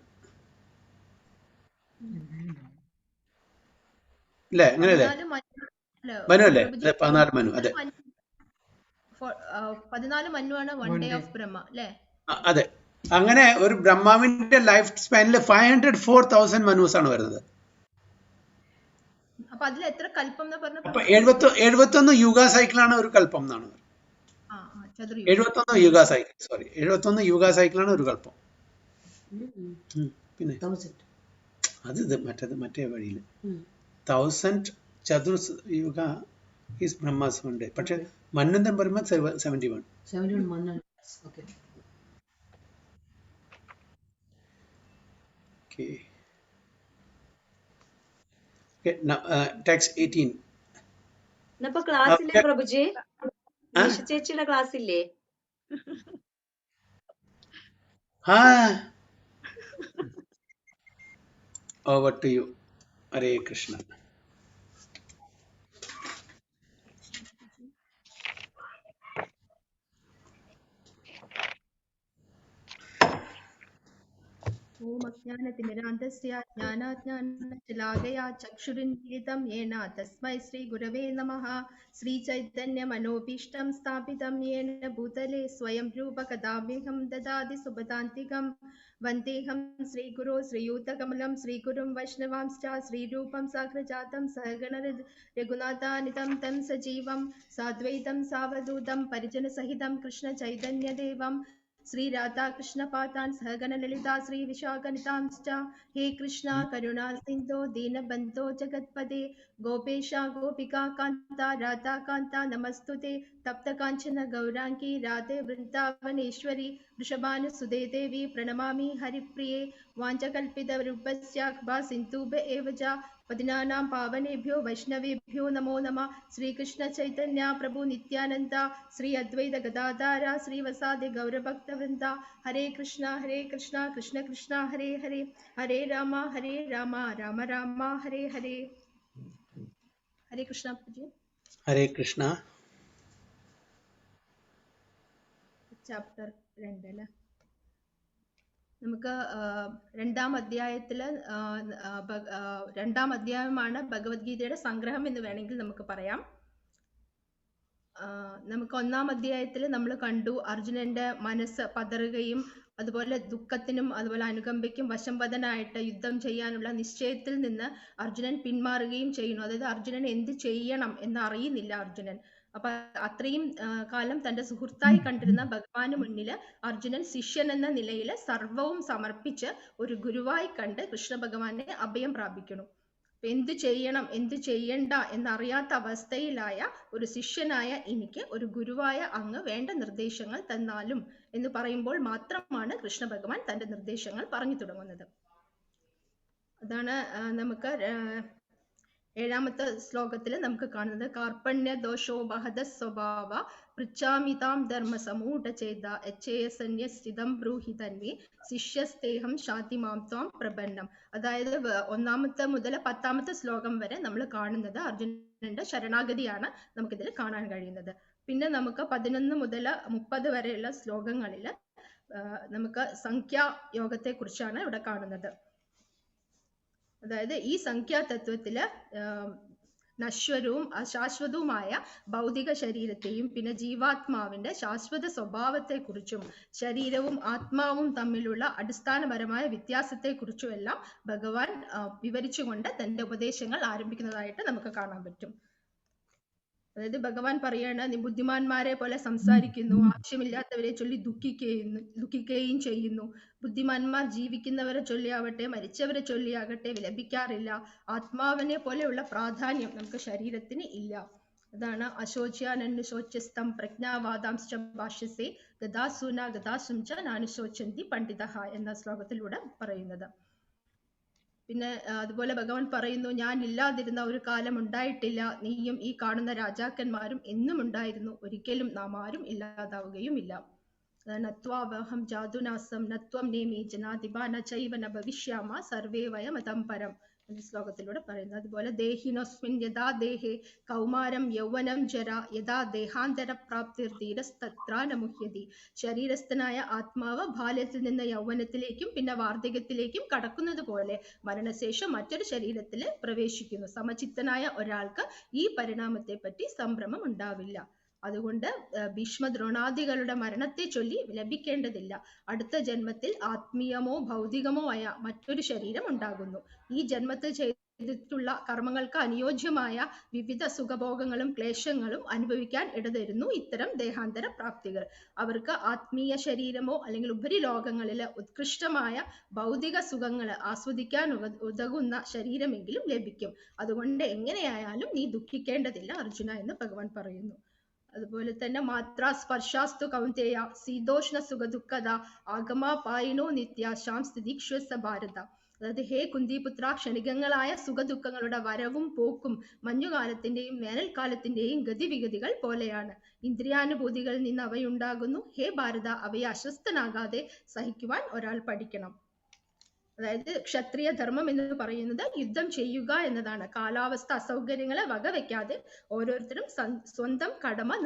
അല്ലേ? അങ്ങനെയല്ലേ? 14 മനു അല്ലേ? പ്രഭുജി, അതെ, 14 മനു. അതെ 14 മനുവാണ് വൺ ഡേ ഓഫ് ബ്രഹ്മ അല്ലേ? അതെ. അങ്ങനെ ഒരു ബ്രഹ്മാവിന്റെ ലൈഫ് സ്പാനിൽ 504,000 മനൂസ് ആണ് വരുന്നത്. അപ്പൊ അതിൽ എത്ര കൽപ്പം എന്ന് പറഞ്ഞ? അപ്പൊ 71 യുഗ സൈക്കിളാണ് ഒരു കൽപ്പം എന്നാണ്. 71 യുഗ സൈക്കിൾ, സോറി, 71 യുഗ സൈക്കിളാണ് ഒരു കൽപ്പം. പിന്നെ അത് മറ്റേ വഴിയിൽ 1000 ചതുർസ് യുഗ ഈസ് ബ്രഹ്മാസ് വൺ ഡേ. പക്ഷെ മന്വന്തരം പറയുമ്പോൾ 71. Okay. Text 18. ഇന്നിപ്പോ ക്ലാസ് ഇല്ലേ പ്രഭുജി? നിഷ ചേച്ചിയുടെ ക്ലാസ് ഇല്ലേ? Over to you. Hare Krishna. ഓം അജ്ഞാനതിമിരാന്തസ്യ ജ്ഞാനാജ്ഞാനശലാകയാ ചക്ഷുരുന്മീലിതം യേന തസ്മൈ ശ്രീ ഗുരവേ നമഃ. ശ്രീ ചൈതന്യ മനോഭീഷ്ടം സ്ഥാപിതം യേന ഭൂതലേ സ്വയം രൂപ കഥാമ്യഹം ദദാതി സുപദാന്തികം. വന്ദേഹം ശ്രീഗുരോ ശ്രീയൂതകമലം ശ്രീഗുരും വൈഷ്ണവാംശ്ച ശ്രീരൂപം സാഗ്രജാതം സഹഗണ രഘുനാഥാനിതം തം സജീവം സാദ്വൈതം സാവധൂതം പരിജനസഹിതം കൃഷ്ണ ചൈതന്യദേവം ശ്രീ രാധാകൃഷ്ണ പാതാൻ സഹഗണ ലളിതാ ശ്രീ വിശാഖനിതാംശ്ച. ഹേ കൃഷ്ണ കരുണാ സിന്ധോ ദീനബന്ധോ ജഗത്പദേ ഗോപേശ ഗോപികാ കാന്ത രാധാകാന്ത നമസ്തുതേ. തപ്തകാഞ്ചന ഗൗരാംഗി രാധേ വൃന്ദാവനേശ്വരി വൃഷഭാനുസുതേ ദേവി പ്രണമാമി ഹരിപ്രിയേ. വാഞ്ചകൽപിതരൂപസ്യ കൃപാ സിന്ധൂഭ ഏവ ച പതിനാനാം പാവനേഭ്യോ വൈഷ്ണവേഭ്യോ നമോ നമഃ. ശ്രീകൃഷ്ണ ചൈതന്യ പ്രഭു നിത്യാനന്ദ ശ്രീ അദ്വൈത ഗദാധാര ശ്രീവസാദി ഗൗരഭക്തവൃന്ദ. ഹരേ കൃഷ്ണ കൃഷ്ണ കൃഷ്ണ ഹരേ ഹരേ, ഹരേ രാമ രാമ രാമ ഹരേ ഹരേ. ഹരേ കൃഷ്ണ പ്രഭുജി. ഹരേ കൃഷ്ണ. ചാപ്റ്റർ 2 അല്ലേ? നമുക്ക് രണ്ടാം അധ്യായമാണ് ഭഗവത്ഗീതയുടെ സംഗ്രഹം എന്ന് വേണമെങ്കിൽ നമുക്ക് പറയാം. നമുക്ക് ഒന്നാം അധ്യായത്തിൽ നമ്മൾ കണ്ടു അർജുനന്റെ മനസ്സ് പതറുകയും അതുപോലെ ദുഃഖത്തിനും അതുപോലെ അനുകമ്പയ്ക്കും വശംവദനായിട്ട് യുദ്ധം ചെയ്യാനുള്ള നിശ്ചയത്തിൽ നിന്ന് അർജുനൻ പിന്മാറുകയും ചെയ്യുന്നു. അതായത് അർജുനൻ എന്ത് ചെയ്യണം എന്ന് അറിയുന്നില്ല അർജുനൻ. അപ്പൊ അത്രയും കാലം തന്റെ സുഹൃത്തായി കണ്ടിരുന്ന ഭഗവാന് മുന്നിൽ അർജുനൻ ശിഷ്യൻ എന്ന നിലയിൽ സർവവും സമർപ്പിച്ച് ഒരു ഗുരുവായി കണ്ട് കൃഷ്ണ ഭഗവാനെ അഭയം പ്രാപിക്കുന്നു. എന്ത് ചെയ്യണം എന്ത് ചെയ്യണ്ട എന്നറിയാത്ത അവസ്ഥയിലായ ഒരു ശിഷ്യനായ എനിക്ക് ഒരു ഗുരുവായ അങ്ങ് വേണ്ട നിർദ്ദേശങ്ങൾ തന്നാലും എന്ന് പറയുമ്പോൾ മാത്രമാണ് കൃഷ്ണ ഭഗവാൻ തന്റെ നിർദ്ദേശങ്ങൾ പറഞ്ഞു തുടങ്ങുന്നത്. അതാണ് നമുക്ക് 7ാമത്തെ ശ്ലോകത്തിൽ നമുക്ക് കാണുന്നത്. കാർപ്പണ്യ ദോഷോ ബഹദ സ്വഭാവ പൃച്ഛാമിതാം ധർമ്മ സമൂഢചേത യച്ഛേയസന്യസ്ഥിതം ബ്രൂഹി തന്വേ ശിഷ്യസ്തേഹം ശാന്തിമാം ത്വാം പ്രപന്നം. അതായത് 1 മുതൽ 10ാമത്തെ ശ്ലോകം വരെ നമ്മൾ കാണുന്നത് അർജുനന്റെ ശരണാഗതിയാണ് നമുക്കിതിൽ കാണാൻ കഴിയുന്നത്. പിന്നെ നമുക്ക് 11 മുതൽ 30 വരെയുള്ള ശ്ലോകങ്ങളിൽ നമുക്ക് സംഖ്യായോഗത്തെ കുറിച്ചാണ് ഇവിടെ കാണുന്നത്. അതായത് ഈ സംഖ്യാതത്വത്തില് നശ്വരവും അശാശ്വതവുമായ ഭൗതിക ശരീരത്തെയും പിന്നെ ജീവാത്മാവിന്റെ ശാശ്വത സ്വഭാവത്തെക്കുറിച്ചും ശരീരവും ആത്മാവും തമ്മിലുള്ള അടിസ്ഥാനപരമായ വ്യത്യാസത്തെക്കുറിച്ചും എല്ലാം ഭഗവാൻ വിവരിച്ചുകൊണ്ട് തന്റെ ഉപദേശങ്ങൾ ആരംഭിക്കുന്നതായിട്ട് നമുക്ക് കാണാൻ പറ്റും. അതായത് ഭഗവാൻ പറയാണ്, നീ ബുദ്ധിമാന്മാരെ പോലെ സംസാരിക്കുന്നു, ആവശ്യമില്ലാത്തവരെ ചൊല്ലി ദുഃഖിക്കുകയും ചെയ്യുന്നു. ബുദ്ധിമാന്മാർ ജീവിക്കുന്നവരെ ചൊല്ലിയാവട്ടെ മരിച്ചവരെ ചൊല്ലിയാകട്ടെ വിലപിക്കാറില്ല. ആത്മാവിനെ പോലെയുള്ള പ്രാധാന്യം നമുക്ക് ശരീരത്തിന് ഇല്ല. അതാണ് അശോച്യാനനുശോച്യസ്തം പ്രജ്ഞാവാദാംശ്ച ഭാഷ്യസേ ഗദാസൂന ഗദാസുംച നാനുശോചന്തി പണ്ഡിതഃ എന്ന ശ്ലോകത്തിലൂടെ പറയുന്നത്. പിന്നെ അതുപോലെ ഭഗവാൻ പറയുന്നു, ഞാൻ ഇല്ലാതിരുന്ന ഒരു കാലം ഉണ്ടായിട്ടില്ല, നീയും ഈ കാണുന്ന രാജാക്കന്മാരും എന്നും ഉണ്ടായിരുന്നു, ഒരിക്കലും നാം ആരും ഇല്ലാതാവുകയുമില്ല. നത്വാവഹം ജാതുനാസം നത്വം നേമി ജനാധിപ ന ചൈവ ന ഭവിഷ്യാമ സർവേ വയമതം പരം എന്ന ശ്ലോകത്തിലൂടെ പറയുന്നു. അതുപോലെ ദേഹിനോസ്മിൻ യഥാ ദേഹേ കൗമാരം യൗവനം ജര യഥാ ദേഹാന്തര പ്രാപ്തിർ ധീരസ്തത്രാനമുഹ്യതി. ശരീരസ്ഥനായ ആത്മാവ് ബാല്യത്തിൽ നിന്ന് യൗവനത്തിലേക്കും പിന്നെ വാർദ്ധക്യത്തിലേക്കും കടക്കുന്നത് പോലെ മരണശേഷം മറ്റൊരു ശരീരത്തിൽ പ്രവേശിക്കുന്നു. സമചിത്തനായ ഒരാൾക്ക് ഈ പരിണാമത്തെ പറ്റി സംഭ്രമം ഉണ്ടാവില്ല. അതുകൊണ്ട് ഭീഷ്മദ്രോണാദികളുടെ മരണത്തെ ചൊല്ലി വിലപിക്കേണ്ടതില്ല. അടുത്ത ജന്മത്തിൽ ആത്മീയമോ ഭൗതികമോ ആയ മറ്റൊരു ശരീരം ഉണ്ടാകുന്നു. ഈ ജന്മത്തിൽ ചെയ്തിട്ടുള്ള കർമ്മങ്ങൾക്ക് അനുയോജ്യമായ വിവിധ സുഖഭോഗങ്ങളും ക്ലേശങ്ങളും അനുഭവിക്കാൻ ഇടതരുന്നു ഇത്തരം ദേഹാന്തര പ്രാപ്തികൾ. അവർക്ക് ആത്മീയ ശരീരമോ അല്ലെങ്കിൽ ഉപരിലോകങ്ങളിലെ ഉത്കൃഷ്ടമായ ഭൗതിക സുഖങ്ങൾ ആസ്വദിക്കാൻ ഉതകുന്ന ശരീരമെങ്കിലും ലഭിക്കും. അതുകൊണ്ട് എങ്ങനെയായാലും നീ ദുഃഖിക്കേണ്ടതില്ല അർജുന എന്ന് ഭഗവാൻ പറയുന്നു. അതുപോലെ തന്നെ മാത്രാ സ്പർശാസ്തു കൗന്തേയ ശീതോഷ്ണ സുഖ ദുഃഖത ആഗമാപായിനോ നിത്യാശാം സ്ഥിതിക്ഷുസ ഭാരത. അതായത് ഹേ കുന്തിപുത്ര, ക്ഷണികങ്ങളായ സുഖദുഃഖങ്ങളുടെ വരവും പോക്കും മഞ്ഞുകാലത്തിന്റെയും വേനൽക്കാലത്തിന്റെയും ഗതിവിഗതികൾ പോലെയാണ്. ഇന്ദ്രിയാനുഭൂതികളിൽ നിന്ന് അവയുണ്ടാകുന്നു. ഹേ ഭാരത, അവയെ അസ്വസ്ഥനാകാതെ സഹിക്കുവാൻ ഒരാൾ പഠിക്കണം. അതായത് ക്ഷത്രിയ ധർമ്മം എന്ന് പറയുന്നത് യുദ്ധം ചെയ്യുക എന്നതാണ്. കാലാവസ്ഥ അസൗകര്യങ്ങളെ വകവെക്കാതെ ഓരോരുത്തരും സ്വന്തം കടമ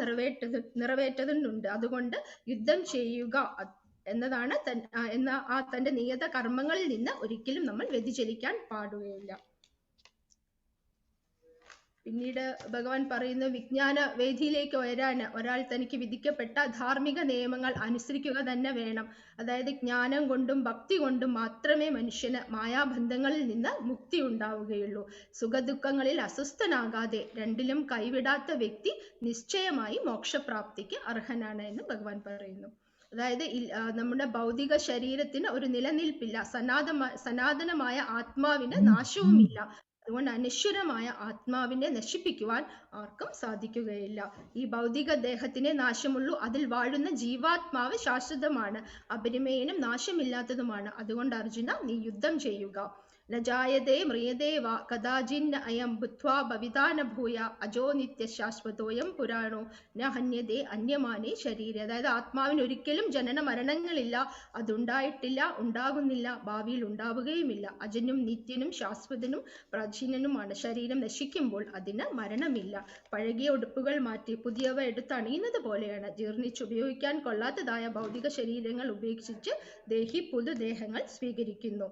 നിറവേറ്റതുണ്ട്. അതുകൊണ്ട് യുദ്ധം ചെയ്യുക എന്നതാണ് തന്റെ നിയത കർമ്മങ്ങളിൽ നിന്ന് ഒരിക്കലും നമ്മൾ വ്യതിചലിക്കാൻ പാടുകയില്ല. പിന്നീട് ഭഗവാൻ പറയുന്നു, വിജ്ഞാന വേദിയിലേക്ക് ഉയരാൻ ഒരാൾ തനിക്ക് വിധിക്കപ്പെട്ട ധാർമ്മിക നിയമങ്ങൾ അനുസരിക്കുക തന്നെ വേണം. അതായത് ജ്ഞാനം കൊണ്ടും ഭക്തി കൊണ്ടും മാത്രമേ മനുഷ്യന് മായാബന്ധങ്ങളിൽ നിന്ന് മുക്തി ഉണ്ടാവുകയുള്ളൂ. സുഖദുഃഖങ്ങളിൽ അസ്വസ്ഥനാകാതെ രണ്ടിലും കൈവിടാത്ത വ്യക്തി നിശ്ചയമായി മോക്ഷപ്രാപ്തിക്ക് അർഹനാണ് എന്ന് ഭഗവാൻ പറയുന്നു. അതായത് നമ്മുടെ ഭൗതിക ശരീരത്തിന് ഒരു നിലനിൽപ്പില്ല. സനാതനമായ ആത്മാവിന് നാശവുമില്ല. അതുകൊണ്ട് അനശ്വരമായ ആത്മാവിനെ നശിപ്പിക്കുവാൻ ആർക്കും സാധിക്കുകയില്ല. ഈ ഭൗതിക ദേഹത്തിനെ നാശമുള്ളൂ, അതിൽ വാഴുന്ന ജീവാത്മാവ് ശാശ്വതമാണ്, അപരിമേയനും നാശമില്ലാത്തതുമാണ്. അതുകൊണ്ട് അർജുന, നീ യുദ്ധം ചെയ്യുക. നജായതേ മ്രിയതേ വാ കദാചിന്ന അയം ബുദ്ധ്വാ ഭവിതാ ന ഭൂയ അജോ നിത്യ ശാശ്വതോയം പുരാണോ ന ഹന്യതേ അന്യമാനേ ശരീരേ. അതായത് ആത്മാവിന് ഒരിക്കലും ജനന മരണങ്ങളില്ല, അതുണ്ടായിട്ടില്ല, ഉണ്ടാകുന്നില്ല, ഭാവിയിൽ ഉണ്ടാവുകയുമില്ല. അജനും നിത്യനും ശാശ്വതനും പ്രാചീനനുമാണ്. ശരീരം നശിക്കുമ്പോൾ അതിന് മരണമില്ല. പഴകിയ ഉടുപ്പുകൾ മാറ്റി പുതിയവ എടുത്ത് അണിയുന്നത് പോലെയാണ്. ജീർണിച്ചുപയോഗിക്കാൻ കൊള്ളാത്തതായ ഭൗതിക ശരീരങ്ങൾ ഉപേക്ഷിച്ച് ദേഹി പുതുദേഹങ്ങൾ സ്വീകരിക്കുന്നു.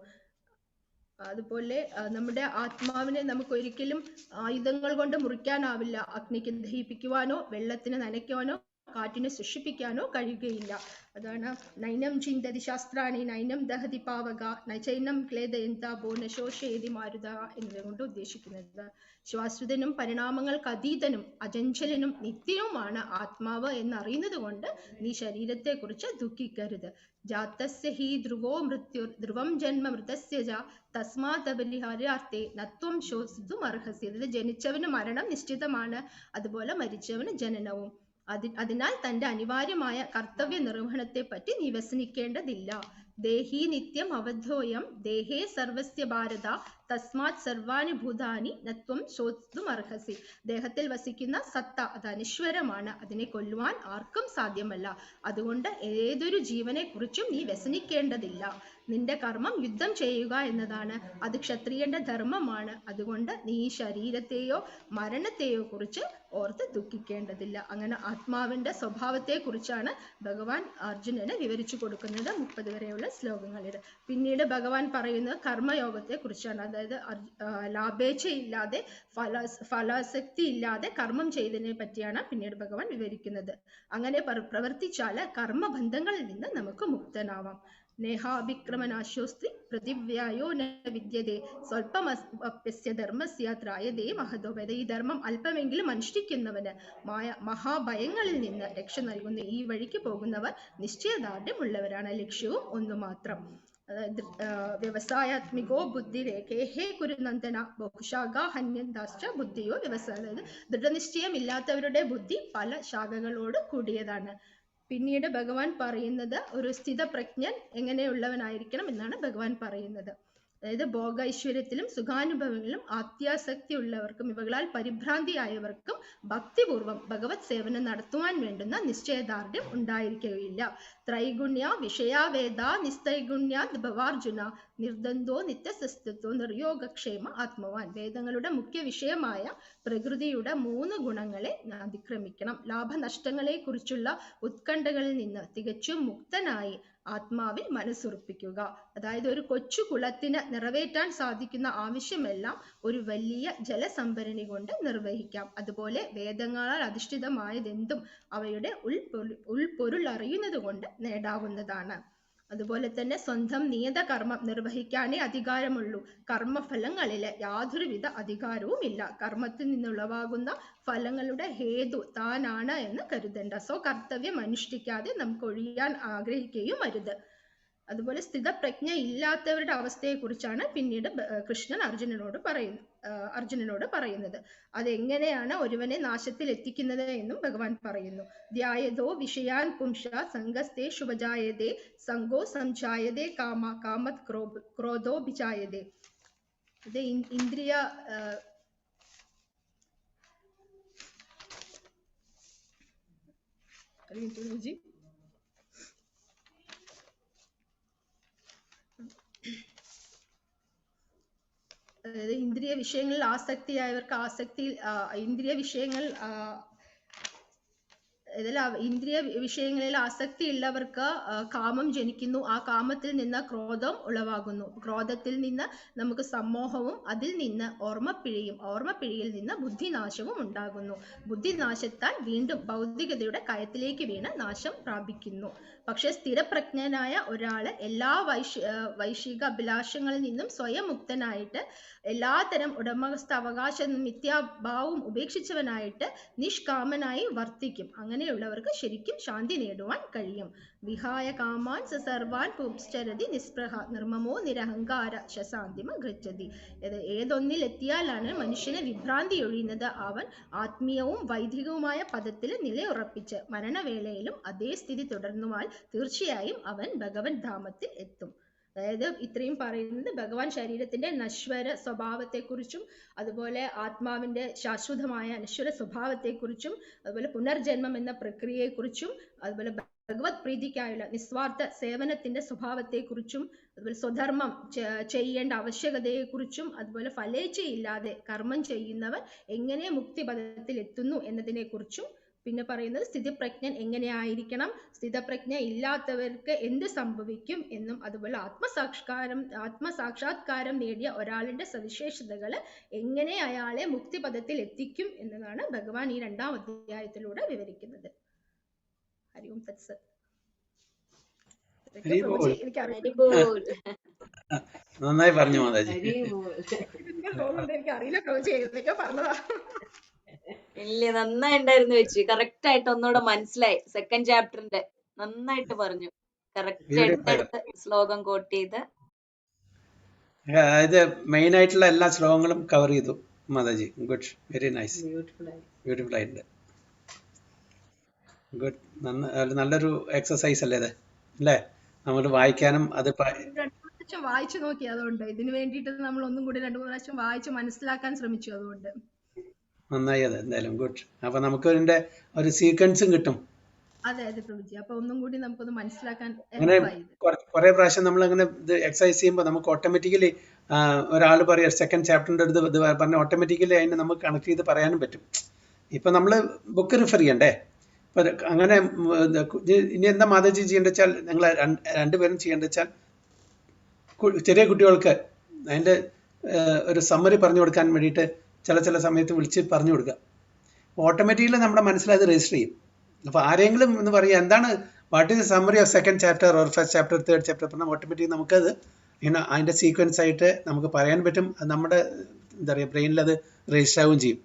അതുപോലെ നമ്മുടെ ആത്മാവിനെ നമുക്ക് ഒരിക്കലും ആയുധങ്ങൾ കൊണ്ട് മുറിക്കാനാവില്ല. അഗ്നിക്ക് ദഹിപ്പിക്കുവാനോ വെള്ളത്തിന് നനയ്ക്കുവാനോ കാറ്റിനെ സൃഷ്ടിപ്പിക്കാനോ കഴിയുകയില്ല. അതാണ് നൈനം ചിന്തതി ശാസ്ത്രാണി നൈനം ദഹതി പാവക നൈചൈനം ക്ലേദയന്ത ബോനശോഷേതി മാരുത എന്നതുകൊണ്ട് ഉദ്ദേശിക്കുന്നത്. ശാശ്വതനും പരിണാമങ്ങൾക്ക് അതീതനും അചഞ്ചലനും നിത്യവുമാണ് ആത്മാവ് എന്നറിയുന്നത് കൊണ്ട് നീ ശരീരത്തെ കുറിച്ച് ദുഃഖിക്കരുത്. ജാതസ്യ ഹി ധ്രുവോ മൃത്യു ധ്രുവം ജന്മ മൃതസ്യ ജ തസ്മാത് അപരിഹാര്യാർത്ഥേ നത്വം ശോസിതും അർഹസി. അതായത് ജനിച്ചവന് മരണം നിശ്ചിതമാണ്, അതുപോലെ മരിച്ചവന് ജനനവും. അതിനാൽ തന്റെ അനിവാര്യമായ കർത്തവ്യ നിർവഹണത്തെ പറ്റി നീ വ്യസനിക്കേണ്ടതില്ല. ദേഹി നിത്യം അവധോയം ദേഹേ സർവസ്യ ഭാരത തസ്മാത് സർവാണി ഭൂതാനി നത്വം ശോസിതും അർഹസി. ദേഹത്തിൽ വസിക്കുന്ന സത്ത അത് അനശ്വരമാണ്, അതിനെ കൊല്ലുവാൻ ആർക്കും സാധ്യമല്ല. അതുകൊണ്ട് ഏതൊരു ജീവനെ കുറിച്ചും നീ വ്യസനിക്കേണ്ടതില്ല. നിന്റെ കർമ്മം യുദ്ധം ചെയ്യുക എന്നതാണ്. അത് ക്ഷത്രിയന്റെ ധർമ്മമാണ്. അതുകൊണ്ട് നീ ഈ ശരീരത്തെയോ മരണത്തെയോ കുറിച്ച് ഓർത്ത് ദുഃഖിക്കേണ്ടതില്ല. അങ്ങനെ ആത്മാവിന്റെ സ്വഭാവത്തെ കുറിച്ചാണ് ഭഗവാൻ അർജുനന് വിവരിച്ചു കൊടുക്കുന്നത് 30 വരെയുള്ള ശ്ലോകങ്ങളിൽ. പിന്നീട് ഭഗവാൻ പറയുന്നത് കർമ്മയോഗത്തെ കുറിച്ചാണ്. അതായത് ലാഭേച്ഛയില്ലാതെ ഫലാസക്തി ഇല്ലാതെ കർമ്മം ചെയ്തതിനെ പറ്റിയാണ് പിന്നീട് ഭഗവാൻ വിവരിക്കുന്നത്. അങ്ങനെ പ്രവർത്തിച്ചാല് കർമ്മബന്ധങ്ങളിൽ നിന്ന് നമുക്ക് മുക്തനാവാം. നേഹാഭിക്രമനാശോസ്തി പ്രതിവ്യായോ ന വിദ്യതേ സ്വൽപ്പമപ്യസ്യ ധർമ്മസ്യ ത്രായതേ മഹതോപേത. ഈ ധർമ്മം അല്പമെങ്കിലും അനുഷ്ഠിക്കുന്നവന് മഹാഭയങ്ങളിൽ നിന്ന് രക്ഷ നൽകുന്ന ഈ വഴിക്ക് പോകുന്നവർ നിശ്ചയദാർഢ്യമുള്ളവരാണ്. ലക്ഷ്യവും ഒന്നു മാത്രം. അതായത് വ്യവസായാത്മികോ ബുദ്ധിരേഖേ കുരുനന്ദന ബഹുശാഖാ ഹന്യന്താശ്ച ബുദ്ധിയോ വ്യവസായ. അതായത് ദൃഢനിശ്ചയം ഇല്ലാത്തവരുടെ ബുദ്ധി പല ശാഖകളോട് കൂടിയതാണ്. പിന്നീട് ഭഗവാൻ പറയുന്നത് ഒരു സ്ഥിതപ്രജ്ഞൻ എങ്ങനെയുള്ളവനായിരിക്കണം എന്നാണ് ഭഗവാൻ പറയുന്നത്. അതായത് ഭോഗൈശ്വര്യത്തിലും സുഖാനുഭവങ്ങളിലും ആത്യാസക്തി ഉള്ളവർക്കും ഇവകളാൽ പരിഭ്രാന്തിയായവർക്കും ഭക്തിപൂർവം ഭഗവത് സേവനം നടത്തുവാൻ വേണ്ടുന്ന നിശ്ചയദാർഢ്യം ഉണ്ടായിരിക്കുകയില്ല. ത്രൈഗുണ്യ വിഷയാവേദ നിസ്ത്രൈഗുണ്യാത് ഭവാർജുന നിർദ്ദന്തോ നിത്യസസ്തുത്വോ നിർയോഗക്ഷേമ ആത്മവാൻ. വേദങ്ങളുടെ മുഖ്യ വിഷയമായ പ്രകൃതിയുടെ 3 ഗുണങ്ങളെ അതിക്രമിക്കണം. ലാഭനഷ്ടങ്ങളെ കുറിച്ചുള്ള ഉത്കണ്ഠകളിൽ നിന്ന് തികച്ചും മുക്തനായി ആത്മാവിൽ മനസ്സുറപ്പിക്കുക. അതായത് ഒരു കൊച്ചു കുളത്തിന് നിറവേറ്റാൻ സാധിക്കുന്ന ആവശ്യമെല്ലാം ഒരു വലിയ ജലസംഭരണി കൊണ്ട് നിർവഹിക്കാം. അതുപോലെ വേദങ്ങളാൽ അധിഷ്ഠിതമായതെന്തും അവയുടെ ഉൾപ്പൊരുൾ അറിയുന്നത് കൊണ്ട് നേടാവുന്നതാണ്. അതുപോലെ തന്നെ സ്വന്തം നിയത കർമ്മം നിർവഹിക്കാനേ അധികാരമുള്ളൂ. കർമ്മഫലങ്ങളില് യാതൊരുവിധ അധികാരവും ഇല്ല. കർമ്മത്തിൽ നിന്നുളവാകുന്ന ഫലങ്ങളുടെ ഹേതു താനാണ് എന്ന് കരുതണ്ട. സ്വകർത്തവ്യം അനുഷ്ഠിക്കാതെ നമുക്ക് ഒഴിയാൻ ആഗ്രഹിക്കുകയും അരുത്. അതുപോലെ സ്ഥിതപ്രജ്ഞ ഇല്ലാത്തവരുടെ അവസ്ഥയെ കുറിച്ചാണ് പിന്നീട് കൃഷ്ണൻ അർജുനനോട് പറയുന്നത്. അതെങ്ങനെയാണ് ഒരുവനെ നാശത്തിൽ എത്തിക്കുന്നത് എന്നും ഭഗവാൻ പറയുന്നു. ധ്യായതോ വിഷയാൻ പുംഷ സംഗസ്തേ ശുഭജായതേ സംഗോ സംജായതേ കാമ കാമത് ക്രോധോ ഭിജായതേ. ഇത് ഇന്ദ്രിയ അതായത് ഇന്ദ്രിയ വിഷയങ്ങളിൽ ആസക്തിയായവർക്ക് ഇന്ദ്രിയ വിഷയങ്ങളിൽ ആസക്തി ഉള്ളവർക്ക് കാമം ജനിക്കുന്നു. ആ കാമത്തിൽ നിന്ന് ക്രോധം ഉളവാകുന്നു. ക്രോധത്തിൽ നിന്ന് നമുക്ക് സമ്മോഹവും അതിൽ നിന്ന് ഓർമ്മപ്പിഴയിൽ നിന്ന് ബുദ്ധിനാശവും ഉണ്ടാകുന്നു. ബുദ്ധിനാശത്താൽ വീണ്ടും ഭൗതികതയുടെ കയത്തിലേക്ക് വീണ് നാശം പ്രാപിക്കുന്നു. പക്ഷെ സ്ഥിരപ്രജ്ഞനായ ഒരാള് എല്ലാ വൈശ്വിക അഭിലാഷങ്ങളിൽ നിന്നും സ്വയം മുക്തനായിട്ട് എല്ലാത്തരം ഉടമസ്ഥ അവകാശ മിഥ്യാഭാവവും ഉപേക്ഷിച്ചവനായിട്ട് നിഷ്കാമനായി വർത്തിക്കും. അങ്ങനെയുള്ളവർക്ക് ശരിക്കും ശാന്തി നേടുവാൻ കഴിയും. വിഹായ കാമാൻ സർവാൻ പുംശ്ചരതി നിസ്പൃഹ നിർമ്മമോ നിരഹങ്കാര ശാന്തിമ ഗച്ഛതി. ഏതൊന്നിൽ എത്തിയാലാണ് മനുഷ്യനെ വിഭ്രാന്തി ഒഴിയുന്നത് അവൻ ആത്മീയവും വൈദികവുമായ പദത്തിൽ നിലയുറപ്പിച്ച് മരണവേളയിലും അതേ സ്ഥിതി തുടർന്നുവാൽ തീർച്ചയായും അവൻ ഭഗവൻ ധാമത്തിൽ എത്തും. അതായത് ഇത്രയും പറയുന്നത് ഭഗവാൻ ശരീരത്തിന്റെ നശ്വര സ്വഭാവത്തെക്കുറിച്ചും അതുപോലെ ആത്മാവിന്റെ ശാശ്വതമായ അനശ്വര സ്വഭാവത്തെക്കുറിച്ചും അതുപോലെ പുനർജന്മം എന്ന പ്രക്രിയയെക്കുറിച്ചും അതുപോലെ ഭഗവത് പ്രീതിക്കായുള്ള നിസ്വാർത്ഥ സേവനത്തിന്റെ സ്വഭാവത്തെക്കുറിച്ചും അതുപോലെ സ്വധർമ്മം ചെയ്യേണ്ട ആവശ്യകതയെക്കുറിച്ചും അതുപോലെ ഫലേച്ഛയില്ലാതെ കർമ്മം ചെയ്യുന്നവൻ എങ്ങനെ മുക്തിപദത്തിൽ എത്തുന്നു എന്നതിനെ കുറിച്ചും പിന്നെ പറയുന്നത് സ്ഥിതിപ്രജ്ഞൻ എങ്ങനെയായിരിക്കണം, സ്ഥിതപ്രജ്ഞ ഇല്ലാത്തവർക്ക് എന്ത് സംഭവിക്കും എന്നും അതുപോലെ ആത്മസാക്ഷാത്കാരം നേടിയ ഒരാളിന്റെ സവിശേഷതകൾ എങ്ങനെ അയാളെ മുക്തിപദത്തിൽ എത്തിക്കും എന്നതാണ് ഭഗവാൻ ഈ 2ാം അധ്യായത്തിലൂടെ വിവരിക്കുന്നത്. ഹരി ഓം തത്സത്. നന്നായി പറഞ്ഞു മാതാജി. എനിക്ക് അറിയില്ല പ്രവചി ഏതൊക്കെ പറഞ്ഞതാ. ഇല്ല, നന്നായിട്ടുണ്ടായിരുന്നു ചേച്ചി. കറക്റ്റ് ആയിട്ട് ഒന്നുകൂടെ മനസ്സിലായി. 2nd ചാപ്റ്ററിന്റെ നന്നായിട്ട് പറഞ്ഞു. കറക്റ്റ് എടുത്തെടുത്ത് ശ്ലോകം കോട്ട് ചെയ്ത് അതായത് മെയിൻ ആയിട്ടുള്ള എല്ലാ ശ്ലോകങ്ങളും കവർ ചെയ്തു Mataji. Good, very nice, beautiful ആയിട്ടുണ്ട്. ഗുഡ്, നല്ലൊരു എക്സസൈസ് അല്ലേ ഇത്, അല്ലേ? നമ്മൾ വായിക്കാനും അത് വായിച്ചു നോക്കി. അതുകൊണ്ട് ഇതിനു വേണ്ടിയിട്ട് നമ്മൾ ഒന്നും കൂടി 2-3 പ്രാവശ്യം വായിച്ച് മനസ്സിലാക്കാൻ ശ്രമിച്ചു. അതുകൊണ്ട് നന്നായി. അത് എന്തായാലും ഗുഡ്. അപ്പൊ നമുക്ക് ഇതിന്റെ ഒരു സീക്വൻസും കിട്ടും. അതെ അതെ പ്രഭുജി. അപ്പൊ ഒന്നും കൂടി നമുക്കൊന്ന് മനസ്സിലാക്കാൻ അങ്ങനെ കുറെ പ്രാവശ്യം നമ്മൾ അങ്ങനെ ഇത് എക്സസൈസ് ചെയ്യുമ്പോൾ നമുക്ക് ഓട്ടോമാറ്റിക്കലി ഒരാൾ പറയാം 2nd ചാപ്റ്ററിന്റെ അടുത്ത് ഇത് പറഞ്ഞ ഓട്ടോമാറ്റിക്കലി അതിനെ നമുക്ക് കണക്ട് ചെയ്ത് പറയാനും പറ്റും. ഇപ്പൊ നമ്മൾ ബുക്ക് റിഫർ ചെയ്യണ്ടേ? ഇപ്പൊ അങ്ങനെ ഇനി എന്താ മാതാജി ചെയ്യേണ്ട വെച്ചാൽ, നിങ്ങൾ രണ്ടുപേരും ചെയ്യേണ്ട വെച്ചാൽ ചെറിയ കുട്ടികൾക്ക് അതിന്റെ ഒരു സമ്മറി പറഞ്ഞു കൊടുക്കാൻ വേണ്ടിയിട്ട് ചില സമയത്ത് വിളിച്ച് പറഞ്ഞു കൊടുക്കുക. ഓട്ടോമാറ്റിക്കലി നമ്മുടെ മനസ്സിലത് രജിസ്റ്റർ ചെയ്യും. അപ്പോൾ ആരെങ്കിലും എന്ന് പറയുക എന്താണ് what is summary of second chapter or first chapter third chapter പറഞ്ഞാൽ ഓട്ടോമാറ്റിക് നമുക്കത് ഇങ്ങനെ അതിൻ്റെ സീക്വൻസ് ആയിട്ട് നമുക്ക് പറയാൻ പറ്റും. അത് നമ്മുടെ എന്താ പറയുക ബ്രെയിനിൽ അത് രജിസ്റ്റർ ആവുകയും ചെയ്യും.